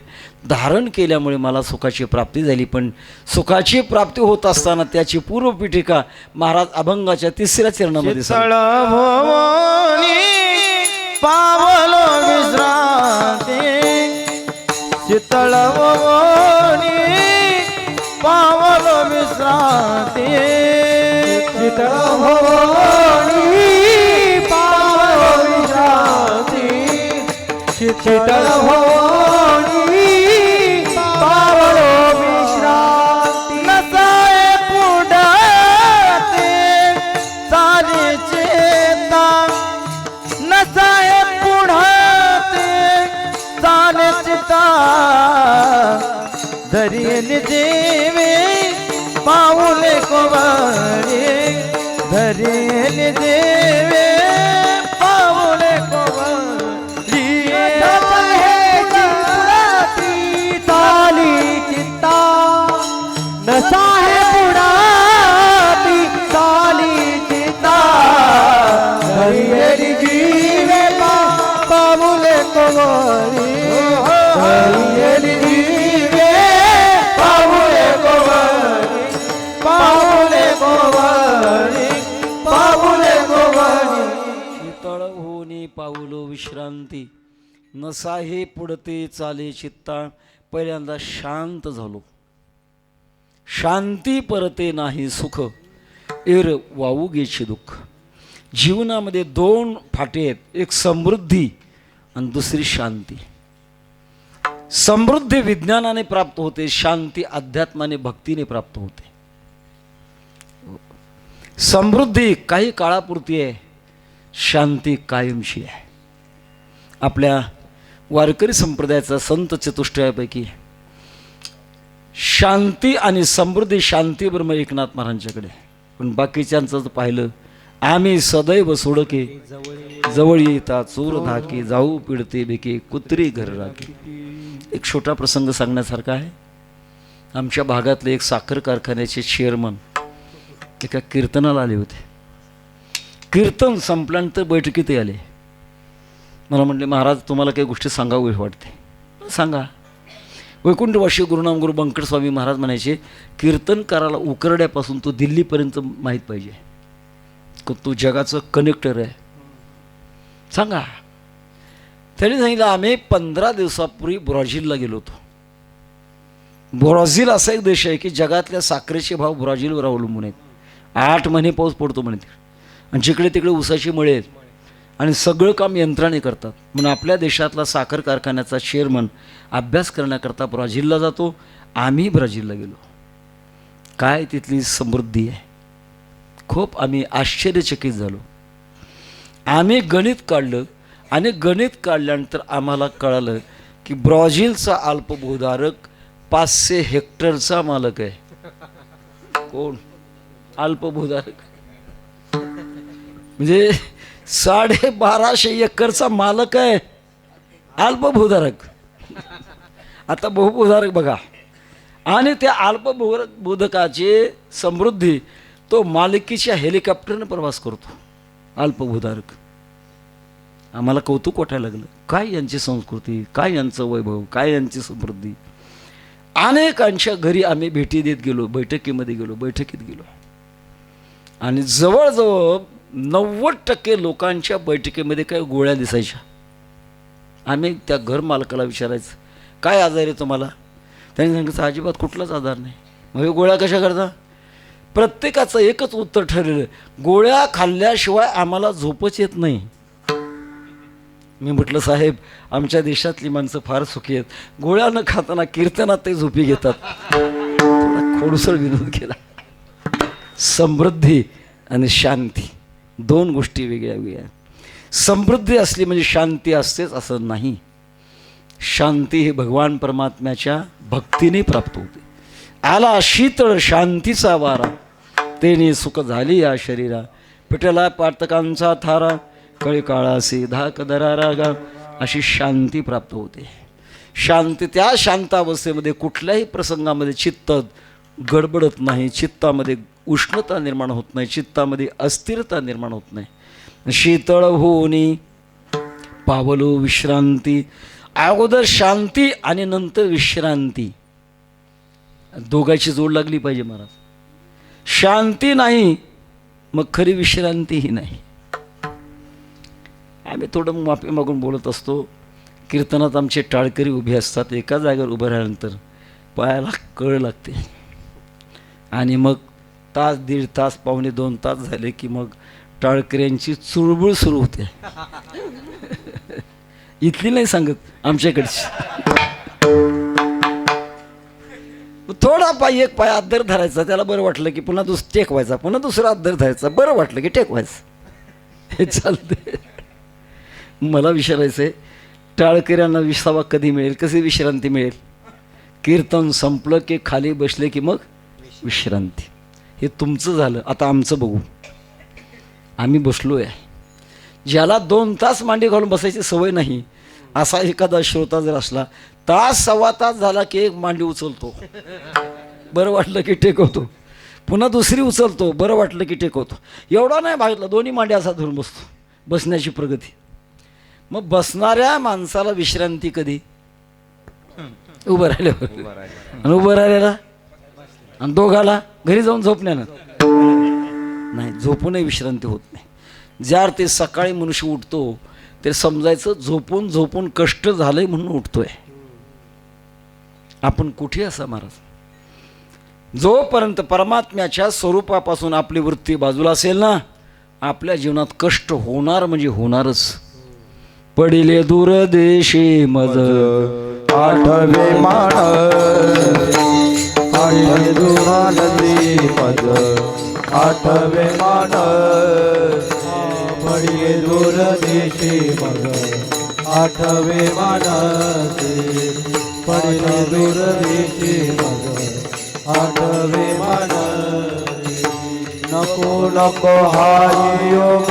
धारण केल्यामुळे मला सुखाची प्राप्ती झाली. पण सुखाची प्राप्ती होत असताना त्याची पूर्वपीठिका महाराज अभंगाच्या 3ऱ्या चरणामध्ये शीतळ भुवनी पावलो विश्रांती, शीतळ भुवनी पावलो विश्रांती. भवानी पावलो विश्रांती शीतळ भवानी पावलो विश्रांती नसाय पुढते चाले चेता नसाय पुढते चाले चिता धरियन देवे पाऊले कोवळी धरियन देवे पाऊले कोवळी ताली चित्ता नसा है पुराती ताली चित्ता हरिहरी जीवे पामुले कोवरी हरिहरी जीवे पामुले कोवरी पामुले कोवरी पामुले कोवरी शीतळ होनी पाऊलो विश्रांती नसाहे पुढते चाले चित्ता. पहिल्यांदा शांत झालो. शांती परते नाही सुख एर वाहू गेचे दुःख. जीवनामध्ये दोन फाटे आहेत, एक समृद्धी आणि दुसरी शांती. समृद्धी विज्ञानाने प्राप्त होते, शांती अध्यात्माने भक्तीने प्राप्त होते. समृद्धी काही काळापुरती आहे, शांती कायमची आहे. आपल्या वारकरी संप्रदायाचा संत चतुष्टयापैकी शांती आणि समृद्धी शांतीबरोबर एकनाथ महाराजांच्याकडे. पण बाकीच्यांचं जर पाहिलं, आम्ही सदैव सोडके जवळ येता चोर धाके जाऊ पिडते बेके कुत्री घर राखे. एक छोटा प्रसंग सांगण्यासारखा आहे. आमच्या भागातले एक साखर कारखान्याचे चेअरमन एका कीर्तनाला आले होते. कीर्तन संपल्यानंतर बैठकीतही आले. मला म्हटले, महाराज तुम्हाला काही गोष्टी सांगावी वाटते. सांगा. वैकुंठवासी गुरुनाम गुरु बंकट स्वामी महाराज म्हणायचे, कीर्तनकाराला उकरड्यापासून तो दिल्लीपर्यंत माहीत पाहिजे, तो जगाचं कनेक्टर आहे. सांगा. त्यांनी सांगितलं, आम्ही 15 दिवसापूर्वी ब्राझीलला गेलो होतो. ब्राझील असा एक देश आहे की जगातल्या साखरेचे भाव ब्राझीलवर अवलंबून आहेत. 8 महिने पाऊस पडतो म्हणे तिकडे, आणि जिकडे तिकडे ऊसाची मळे आहेत, आणि सगळं काम यंत्राने करतात. म्हणून आपल्या देशातला साखर कारखान्याचा चेअरमन अभ्यास करण्याकरता ब्राझीलला जातो. आम्ही ब्राझीलला गेलो. काय तिथली समृद्धी आहे, खूप आम्ही आश्चर्यचकित झालो. आम्ही गणित काढलं, आणि गणित काढल्यानंतर आम्हाला कळालं की ब्राझीलचा अल्पभूधारक 500 हेक्टरचा मालक आहे. कोण? अल्पभूधारक. म्हणजे 1250 एकरचा मालक आहे अल्पभूधारक. आता बहुभूधारक बघा. आणि त्या अल्पभूधारकाची समृद्धी तो मालकीच्या हेलिकॉप्टरने प्रवास करतो. अल्पभूधारक. आम्हाला कौतुक वाटायला लागलं, काय यांची संस्कृती, काय यांचं वैभव, काय यांची समृद्धी. अनेकांच्या घरी आम्ही भेटी देत गेलो, बैठकीत गेलो. आणि जवळजवळ 90% लोकांच्या बैठकीमध्ये काही गोळ्या दिसायच्या. आम्ही त्या घर मालकाला विचारायचं, काय आजार आहे तुम्हाला? त्यांनी सांगितलं, अजिबात कुठलाच आजार नाही. मग हे गोळ्या कशा करता? प्रत्येकाचं एकच उत्तर ठरलेलं, गोळ्या खाल्ल्याशिवाय आम्हाला झोपच येत नाही. मी म्हटलं, साहेब आमच्या देशातली माणसं फार सुखी आहेत, गोळ्या न खाताना कीर्तनात ते झोपी घेतात. खोडसळ विनोद केला. समृद्धी आणि शांती दोन गोष्टी वेगळ्या वेगळ्या. समृद्धी असली म्हणजे शांती असतेच असं नाही. शांती ही भगवान परमात्म्याच्या भक्तीने प्राप्त होते. आला शीतळ शांतीचा वारा, तेने सुख झाली या शरीरा. पिटला पातकांचा थारा, कळी काळासी धाक दरारा गा. अशी शांती प्राप्त होते. शांती, त्या शांतावस्थेमध्ये कुठल्याही प्रसंगामध्ये चित्त गडबडत नाही, चित्तामध्ये उष्णता निर्माण होत नाही, चित्तामध्ये अस्थिरता निर्माण होत नाही. शीतळ होनी पावलो विश्रांती. अगोदर शांती आणि नंतर विश्रांती, दोघांची जोड लागली पाहिजे महाराज. शांती नाही मग खरी विश्रांतीही नाही. आम्ही थोडं माफी मागून बोलत असतो. कीर्तनात आमचे टाळकरी उभे असतात. एका जागेवर उभं राहिल्यानंतर पायाला कळ लागते, आणि मग तास, दीड तास, पावणे 2 तास झाले की मग टाळकऱ्यांची चुळबुळ सुरू होते. इथली नाही सांगत, आमच्याकडची. थोडा पाय, एक पाय अद्दर धरायचा, त्याला बरं वाटलं की पुन्हा टेकवायचा, पुन्हा दुसरा अद्दर धरायचा, बरं वाटलं की टेकवायचं. हे चालते. मला विचारायचं आहे, टाळकऱ्यांना विसावा कधी मिळेल, कशी विश्रांती मिळेल? कीर्तन संपलं की खाली बसले की मग विश्रांती. हे तुमचं झालं, आता आमचं बघू. आम्ही बसलो आहे. ज्याला 2 तास मांडी घालून बसायची सवय नाही असा एखादा श्रोता जर असला, तास सव्वा तास झाला की एक मांडी उचलतो, बरं वाटलं की टेकवतो, पुन्हा दुसरी उचलतो, बरं वाटलं की टेकवतो. एवढा नाही भागितला, दोन्ही मांडी असा धरून बसतो. बसण्याची प्रगती. मग बसणाऱ्या माणसाला विश्रांती कधी? उभं राहिल्यावर. आणि उभं राहिलेला आणि दोघाला घरी जाऊन झोपण्यानं नाही, झोपूनही विश्रांती होत नाही. ज्यार ते सकाळी मनुष्य उठतो ते समजायचं झोपून झोपून कष्ट झालंय म्हणून उठतोय. आपण कुठे असा महाराज? जोपर्यंत परमात्म्याच्या स्वरूपापासून आपली वृत्ती बाजूला असेल ना, आपल्या जीवनात कष्ट होणार म्हणजे होणारच. पडिले दूर देशी मज आठवे मान, आठवे दुरानदी मज आठवे मान, पडिले दूर देशी मज आठवे मान, पडिले दूर देशी मज आठवे मान. नको नको हा योग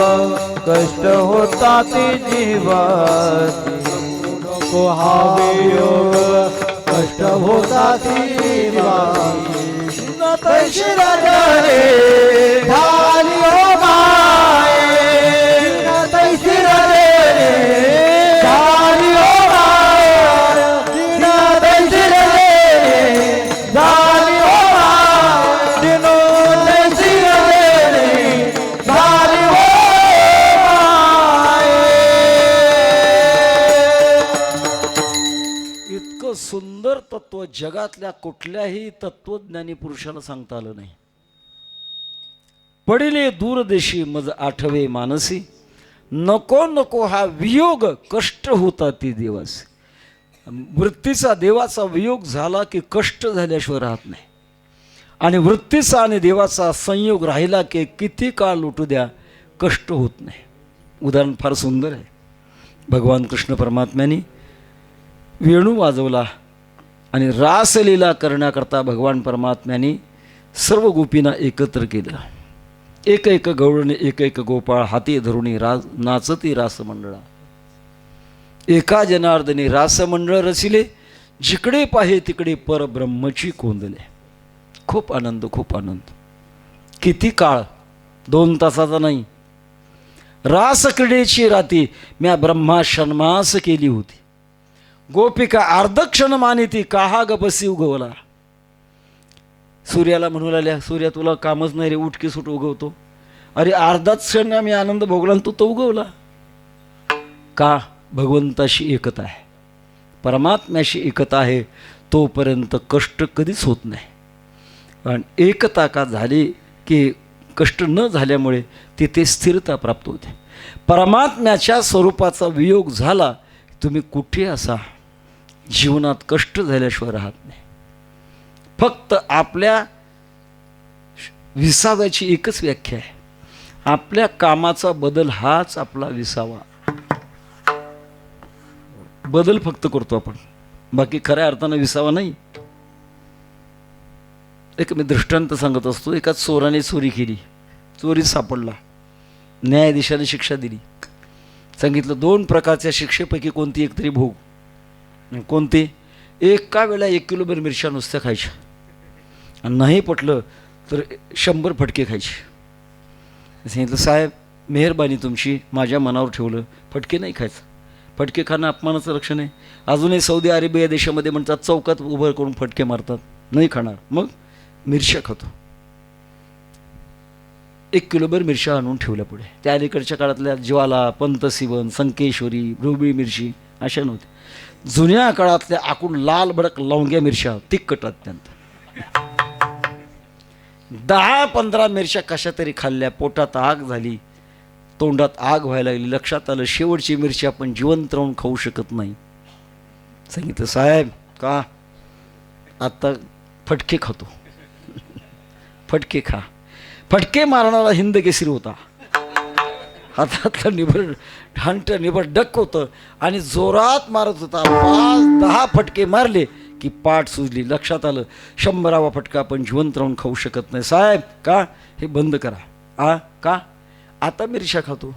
कष्ट होता ते जीवात, नको हा योग कष्ट होता ते जीवात. न तैशी रे झाली ओ माये, न तैशी रे झाली ओ माये, न तैशी रे झाली ओ माये, न तैशी रे झाली ओ माये. इतकं सुंदर तत्व जगातल्या कुठल्याही तत्वज्ञानी पुरुषाला सांगता आलं नाही. पडिले दूरदेशी मज आठवे मानसी, नको नको हा वियोग कष्ट होता ती देवासी. वृत्तीचा देवाचा वियोग झाला की कष्ट झाल्याशिवाय राहत नाही. आणि वृत्तीचा आणि देवाचा संयोग राहिला की किती काळ लुटू द्या कष्ट होत नाही. उदाहरण फार सुंदर आहे. भगवान कृष्ण परमात्म्याने वेणू वाजवला आणि रासलीला करण्याकरता भगवान परमात्म्याने सर्व गोपींना एकत्र केलं. एक एक गवळणी एक एक गोपाळ हाती धरुणी नाचती रासमंडळा. एका जनार्दनी रासमंडळ रचिले, जिकडे पाहे तिकडे परब्रह्मची कोंदले. खूप आनंद, खूप आनंद. किती काळ? 2 तासाचा नाही. रास क्रीडेची राती म्या ब्रह्मा षण्मास केली होती. गोपिका अर्धक्षण मानिती काहा गपसी उगवला. सूर्याला म्हणू लागल्या, सूर्या तुला कामच नाही रे, उठकी सुट उगवतो. अरे अर्धाच क्षण आम्ही आनंद भोगला आणि तो उगवला का? भगवंताशी एकता आहे, परमात्म्याशी एकता आहे, तोपर्यंत कष्ट कधीच होत नाही. कारण एकता का झाली की कष्ट न झाल्यामुळे तिथे स्थिरता प्राप्त होते. परमात्म्याच्या स्वरूपाचा वियोग झाला, तुम्ही कुठे असा जीवनात कष्ट झाल्याशिवाय राहत नाही. फक्त आपल्या विसाव्याची एकच व्याख्या आहे, आपल्या कामाचा बदल हाच आपला विसावा. बदल फक्त करतो आपण, बाकी खऱ्या अर्थानं विसावा नाही. एक मी दृष्टांत सांगत असतो. एका चोराने चोरी केली, चोरीत सापडला, न्यायाधीशाने शिक्षा दिली. सांगितलं 2 प्रकारच्या शिक्षेपैकी कोणती एक तरी भोग. कोणती? एका वेळेला 1 किलोभर मिरच्या नुसत्या खायच्या, आणि नाही पटलं तर 100 फटके खायचे. सांगितलं साहेब मेहरबानी तुमची, माझ्या मनावर ठेवलं, फटके नाही खायचं. फटके खाणं अपमानाचं लक्षण आहे. अजूनही सौदी अरेबिया देशामध्ये म्हणतात चौकात उभं करून फटके मारतात. नाही खाणार, मग मिरच्या खातो. 1 किलोभर मिरच्या आणून ठेवल्या पुढे. त्या अलीकडच्या काळातल्या ज्वाला, पंतसिवन, संकेश्वरी, भृबळी मिरची अशा नव्हत्या. जुन्या काळातल्या आकून लाल भडक लवंग्या मिरच्या, तिखट अत्यंत. 10-15 मिरच्या कशा तरी खाल्ल्या, पोटात आग झाली, तोंडात आग व्हायला लागली. लक्षात आलं शेवटची मिरची आपण जिवंत राहून खाऊ शकत नाही. सांगितलं साहेब का आता फटके खातो. फटके खा. फटके मारणारा हिंद केसरी होता. हातातलं निबर डक होतं आणि जोरात मारत होता. 5-10 फटके मारले की पाठ सुजली. लक्षात आलं 100वा फटका आपण जिवंत राहून खाऊ शकत नाही. साहेब का हे बंद करा. का आता मिरच्या खातो.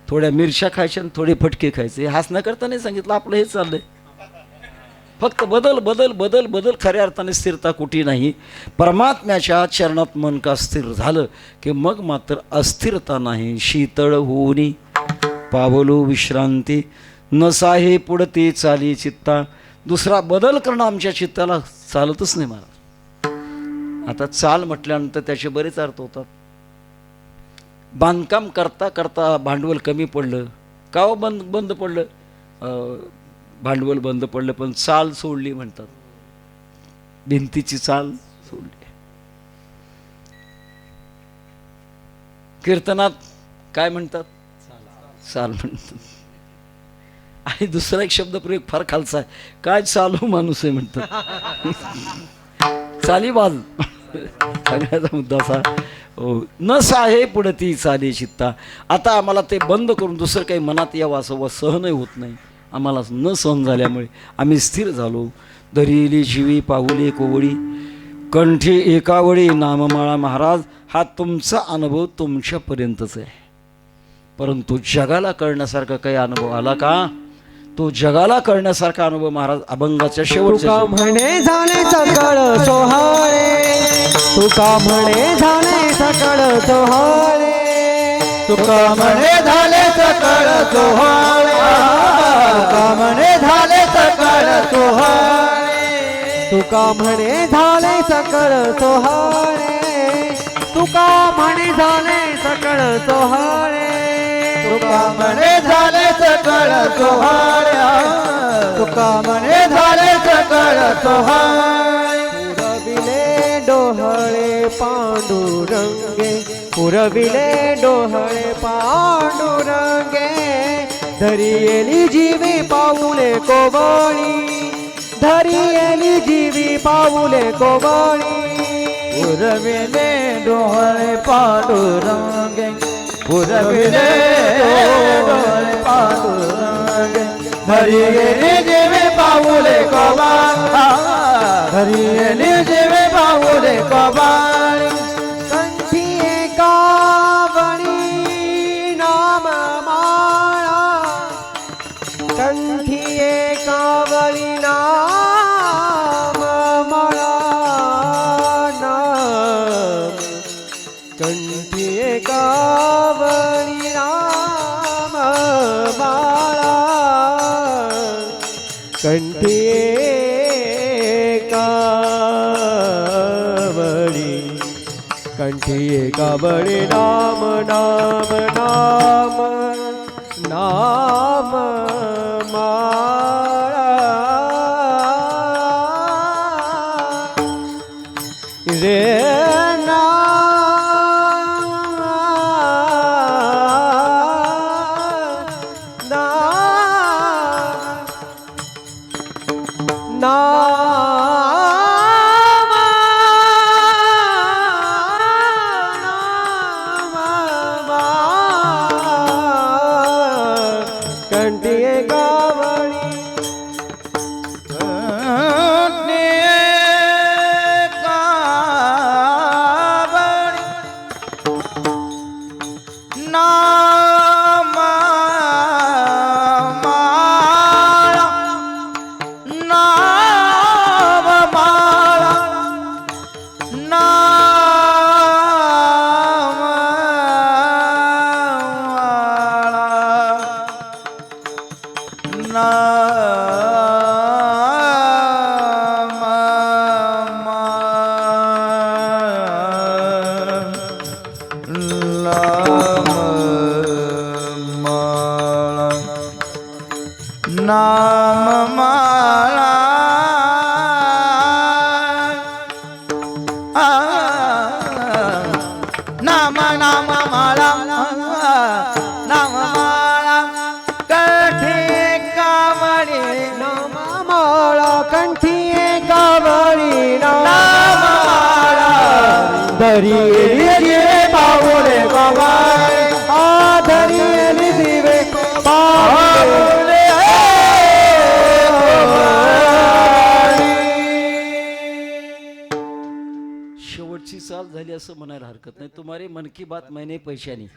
थोड्या मिरच्या खायच्या आणि थोडे फटके खायचे. हसण्या करता नाही सांगितलं, आपलं हेच चाललंय. फक्त बदल बदल बदल बदल. खऱ्या अर्थाने स्थिरता कुठे नाही. परमात्म्याच्या चरणात मन का स्थिर झालं की मग मात्र अस्थिरता नाही. शीतळ होऊनी पावलो विश्रांती, नसाहे पुढते चाली चित्ता. दुसरा बदल करणं आमच्या चित्ताला चालतच नाही महाराज. आता चाल म्हटल्यानंतर त्याचे बरेच अर्थ होतात. बांधकाम करता करता भांडवल कमी पडलं का हो, बंद पडलं, भांडवल बंद पडलं, पण चाल सोडली म्हणतात. भिंतीची चाल सोडली. कीर्तनात काय म्हणतात? चाल म्हणतात. आणि दुसरा एक शब्द प्रयोग फार खालचा आहे, काय चालू माणूस आहे म्हणतात. चालीबाज. सगळ्याचा मुद्दा असा न साहे पुढती चाली चित्ता. आता आम्हाला ते बंद करून दुसरं काही मनात यावं असं सहनही होत नाही. आम्हाला न सहन झाल्यामुळे आम्ही स्थिर झालो. धरिली जीवी पाहुले कोवळी, कंठी एकावळी नाममाळा. महाराज हा तुमचा अनुभव तुमच्यापर्यंतच आहे, परंतु जगाला कळण्यासारखा काही अनुभव आला का? तो जगाला कळण्यासारखा अनुभव महाराज अभंगाच्या शेवटच्या. तुका म्हणे झाले सकळ सोहाळे, तुका म्हणे झाले सकळ सोहाळे, तुका म्हणे झाले सकळ सोहाळे, तुका म्हणे झाले सकळ सोहाळे, तुका म्हणे झाले सकळ सोहाळे, तुका म्हणे झाले सकळ सोहाळे, तुका म्हणे झाले सकळ सोहाळे, तुका म्हणे झाले सकळ सोहाळे. पुरविले डोहळे पांडुरंगे, पुरविले डोहळे पांडुरंगे, धरियेली जीवी पाऊले कोवळी, धरियेली जीवी पाऊले कोवळी. पुरविले डोहळे पांडुरंगे, पुरविले डोहळे पांडुरंगे, धरियेली जीवी पाऊले कोवळी, धरियेली जीवी पाऊले कोवळी. कंठी एकावळी नाम माळा, कंठी एकावळी नाम माळा, नाम कंठी एकावळी नाम माळा, कंठी कंठी एकावळी नाम नाम नाम नाम माळा. रे नाममाळा धरी दिवे पाऊले कमाई धरी दिवे पाऊले शेवटची चाल झाली असं म्हणायला हरकत नाही. तुम्हारी मन की बात मैंने पैशानी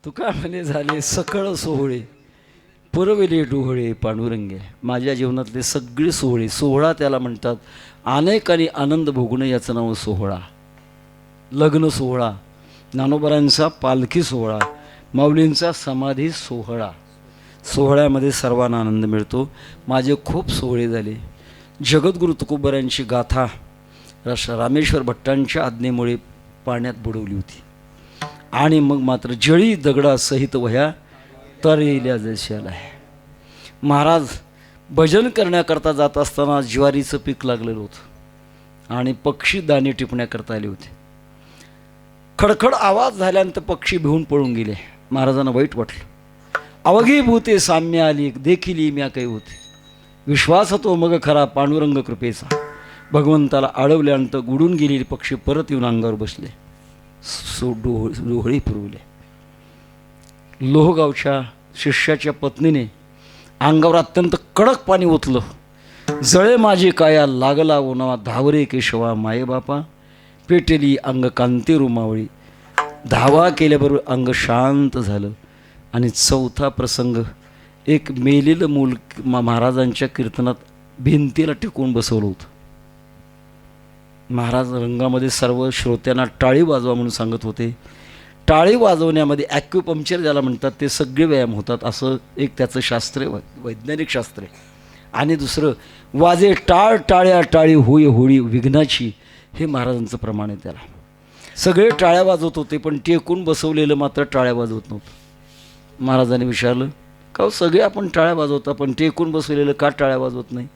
तुका म्हणे झाले सकळ सोहळे पुरविले डोहळे पांडुरंगे. माझ्या जीवनातले सगळे सोहळे, सोहळा त्याला म्हणतात. अनेकांनी आनंद भोगणं याचं नाव सोहळा. लग्न सोहळा, ज्ञानोबारांचा पालखी सोहळा, माऊलींचा समाधी सोहळा. सोहळ्यामध्ये सर्वांना आनंद मिळतो. माझे खूप सोहळे झाले. जगद्गुरु तुकोबारांची गाथा रामेश्वर भट्टांच्या आज्ञेमुळे पाण्यात बुडवली होती आणि मग मात्र जळी दगडासहित वह्या तरेल्या जशाला आहे. महाराज भजन करण्याकरता जात असताना ज्वारीचं पीक लागलेलं होतं आणि पक्षी दाणे टिपण्याकरता आले होते. खडखड आवाज झाल्यानंतर पक्षी भिवून पळून गेले. महाराजांना वाईट वाटलं. अवघी भूते साम्य आली देखील म्या काही होते. विश्वास होतो मग खरा पांडुरंग कृपेचा. भगवंताला अडवल्यानंतर गुडून गेलेले पक्षी परत येऊन अंगावर बसले. डोहळी पुरवले. लोहगावच्या शिष्याच्या पत्नीने अंगावर अत्यंत कडक पाणी ओतलं. जळे माझी काया लागला उन्हावा धावरे केशवा मायेबापा पेटेली अंग कांती रुमावळी. धावा केल्याबरोबर अंग शांत झालं. आणि चौथा प्रसंग, एक मेलेलं मूल महाराजांच्या कीर्तनात भिंतीला टिकवून बसवलं होतं. महाराज रंगामध्ये सर्व श्रोत्यांना टाळी वाजवा म्हणून सांगत होते. टाळी वाजवण्यामध्ये ॲक्युपंक्चर ज्याला म्हणतात ते सगळे व्यायाम होतात असं एक त्याचं शास्त्र आहे, वैज्ञानिक शास्त्र आहे. आणि दुसरं वाजे टाळ टाळ्या टाळी होय होळी विघ्नाची, हे महाराजांचं प्रमाण आहे. त्याला सगळे टाळ्या वाजवत होते पण टेकून बसवलेलं मात्र टाळ्या वाजवत नव्हतं. महाराजांनी विचारलं का सगळे आपण टाळ्या वाजवता पण टेकून बसवलेलं का टाळ्या वाजवत नाही?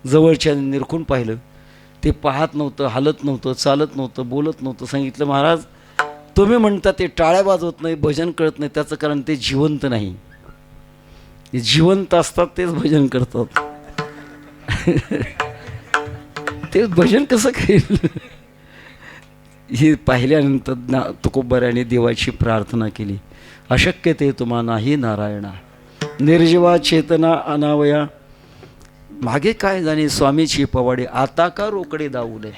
जवळच्या निरखून पाहिलं, ते पाहत नव्हतं, हालत नव्हतं, चालत नव्हतं, बोलत नव्हतं. सांगितलं महाराज तुम्ही म्हणता ते टाळ्या वाजवत नाही, भजन कळत नाही, त्याचं कारण ते जिवंत नाही. ते जिवंत असतात तेच भजन करतात. ते भजन कसं काही. हे पाहिल्यानंतर तुकोबाराने देवाची प्रार्थना केली. अशक्य ते तुम्हा नाही नारायणा, निर्जीवा चेतना अनावया, मागे काय जाणे स्वामीची पवाडे, आता का रोकडे दाऊले.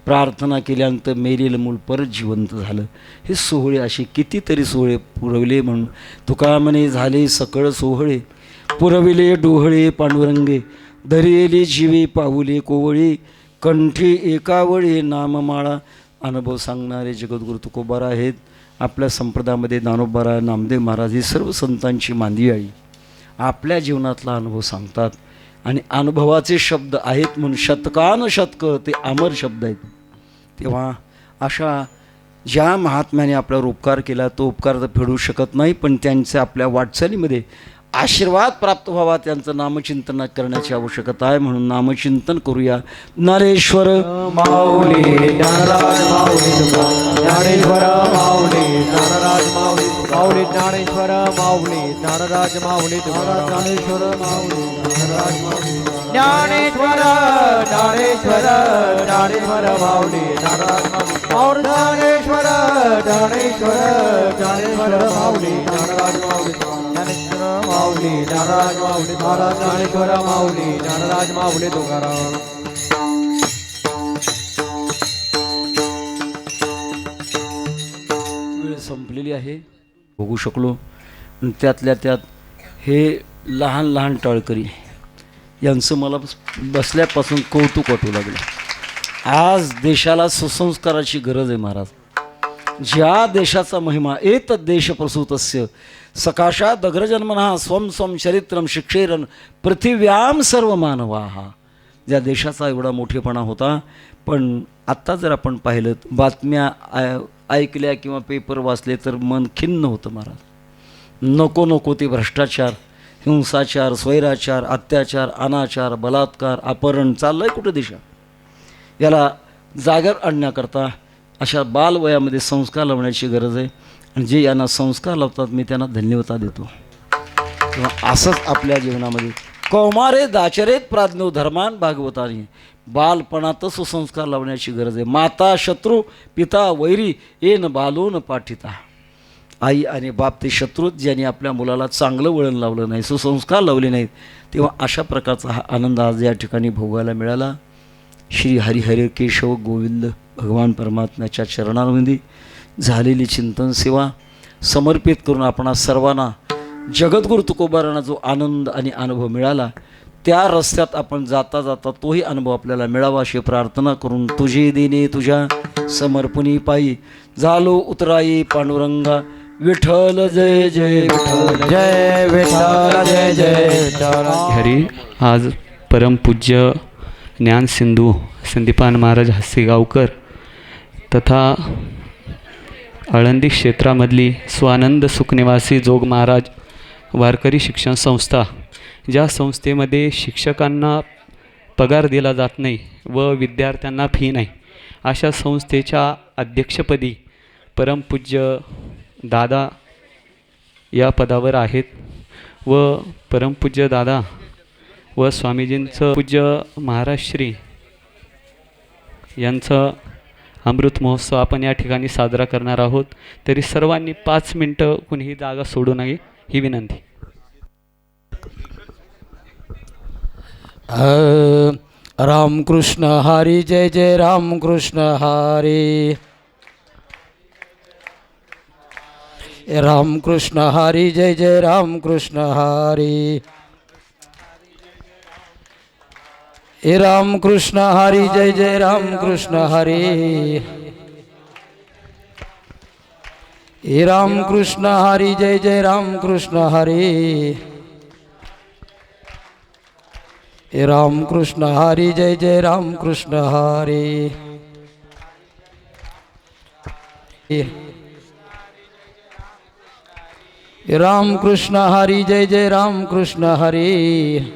प्रार्थना केल्यानंतर मेलेलं मूल परत जिवंत झालं. हे सोहळे असे कितीतरी सोहळे पुरवले. म्हणून तुका म्हणे झाले सकळ सोहळे पुरविले डोहळे पांडुरंगे. धरियेली जीवे पाऊले कोवळी कंठी एकावळी नाममाळा. अनुभव सांगणारे जगद्गुरु तुकोबारा आहेत. आपल्या संप्रदायामध्ये ज्ञानोबारा, नामदेव महाराज ही सर्व संतांची मांदियाळी आपल्या जीवनातला अनुभव सांगतात. आणि अनुभवाचे शब्द आहेत म्हणून शतकानुशतकं ते अमर शब्द आहेत. तेव्हा अशा ज्या महात्म्याने आपल्यावर उपकार केला तो उपकार तर फेडू शकत नाही, पण त्यांच्या आपल्या वाटचालीमध्ये आशीर्वाद प्राप्त व्हावा त्यांचं नामचिंतन करण्याची आवश्यकता आहे. म्हणून नामचिंतन करूया. नरेश्वर माऊली ज्ञानराज माऊली ज्ञानेश्वर माऊली ज्ञानराज माऊली माऊली ज्ञानेश्वर माऊली ज्ञानराज माऊली ज्ञानेश्वर माऊली ज्ञानराज माऊली ज्ञानेश्वर ज्ञानेश्वर ज्ञानेश्वर माऊली ज्ञानराज माऊली ज्ञानेश्वर ज्ञानेश्वर ज्ञानेश्वर माऊली ज्ञानराज माऊली ज्ञानेश्वर माऊली ज्ञानराज माऊली महाराज ज्ञानेश्वर माऊली ज्ञानराज माऊली तुकाराम. वेळ संपलेली आहे, बघू शकलो. आणि त्यातल्या त्यात हे लहान लहान टाळकरी यांचं मला बसल्यापासून कौतुक वाटू लागलं. आज देशाला सुसंस्काराची गरज आहे महाराज. ज्या देशाचा महिमा एत देश प्रसूतस्य सकाशा दग्रजन्मनः स्वम स्वम चरित्रम शिक्षेरन पृथिव्याम सर्व मानवा. ज्या देशाचा एवढा मोठेपणा होता. पण आत्ता जर आपण पाहिलं, बातम्या ऐकल्या किंवा पेपर वाचले तर मन खिन्न होतं महाराज. नको नको ते भ्रष्टाचार, हिंसाचार, स्वैराचार, अत्याचार, अनाचार, बलात्कार, अपहरण चाललं आहे कुठं देशात. याला जागर आणण्याकरता अशा बालवयामध्ये संस्कार लावण्याची गरज आहे. आणि जे यांना संस्कार लावतात मी त्यांना धन्यवाद देतो. किंवा असंच आपल्या जीवनामध्ये कौमारे दाचरेत प्राज्ञो धर्मान भागवतानी. बालपणातच सुसंस्कार लावण्याची गरज आहे. माता शत्रू पिता वैरी येन बालोन पाठिता. आई आणि बाप ते शत्रूत ज्यांनी आपल्या मुलाला चांगलं वळण लावलं नाही, सुसंस्कार लावले नाहीत, तेव्हा अशा प्रकारचा हा आनंद आज या ठिकाणी भोगायला मिळाला. श्री हरिहरे केशव गोविंद भगवान परमात्म्याच्या चरणांमध्ये झालेली चिंतन सेवा समर्पित करून आपणा सर्वांना जगद्गुरु तुकोबारांना जो आनंद आणि अनुभव मिळाला, त्या रस्त्यात आपण जाता जाता तोही अनुभव आपल्याला मिळावा अशी प्रार्थना करून तुझे देणे तुझ्या समर्पणी पायी झालो उतराई पांडुरंगा. विठ्ठल जय जय विठ्ठल जय विठ्ठल जय जय विठ्ठल. हरी आज परमपूज्य ज्ञानसिंधू संदीपान महाराज हस्सेगावकर तथा आळंदी क्षेत्रामधली स्वानंद सुखनिवासी जोग महाराज वारकरी शिक्षण संस्था, ज्या संस्थेमध्ये शिक्षकांना पगार दिला जात नाही व विद्यार्थ्यांना फी नाही, अशा संस्थेच्या अध्यक्षपदी परमपूज्य दादा या पदावर आहेत व परमपूज्य दादा व स्वामीजींचं पूज्य महाराज श्री यांचं अमृत महोत्सव आपण या ठिकाणी साजरा करणार आहोत. तरी सर्वांनी 5 मिनटं कुणीही जागा सोडू नये ही विनंती. रामकृष्ण हरी जय जय रामकृष्ण हरी. रामकृष्ण हरी जय जय रामकृष्ण हरी. रामकृष्ण हरी जय जय रामकृष्ण हरी. रामकृष्ण हरी जय जय रामकृष्ण हरी. रामकृष्ण हरी जय जय रामकृष्ण हरी. रामकृष्ण हरी जय जय रामकृष्ण हरी.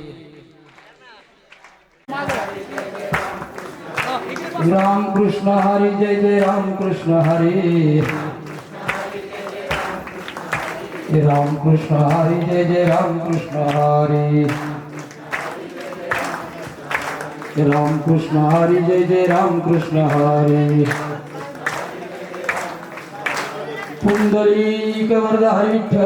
रामकृष्ण हरी जय जय रामकृष्ण हरी. रामकृष्ण हरी जय जय रामकृष्ण हरी. रामकृष्ण हरी जय जय रामकृष्ण हरी. पुंडलीक वरद हरी विठ्ठल.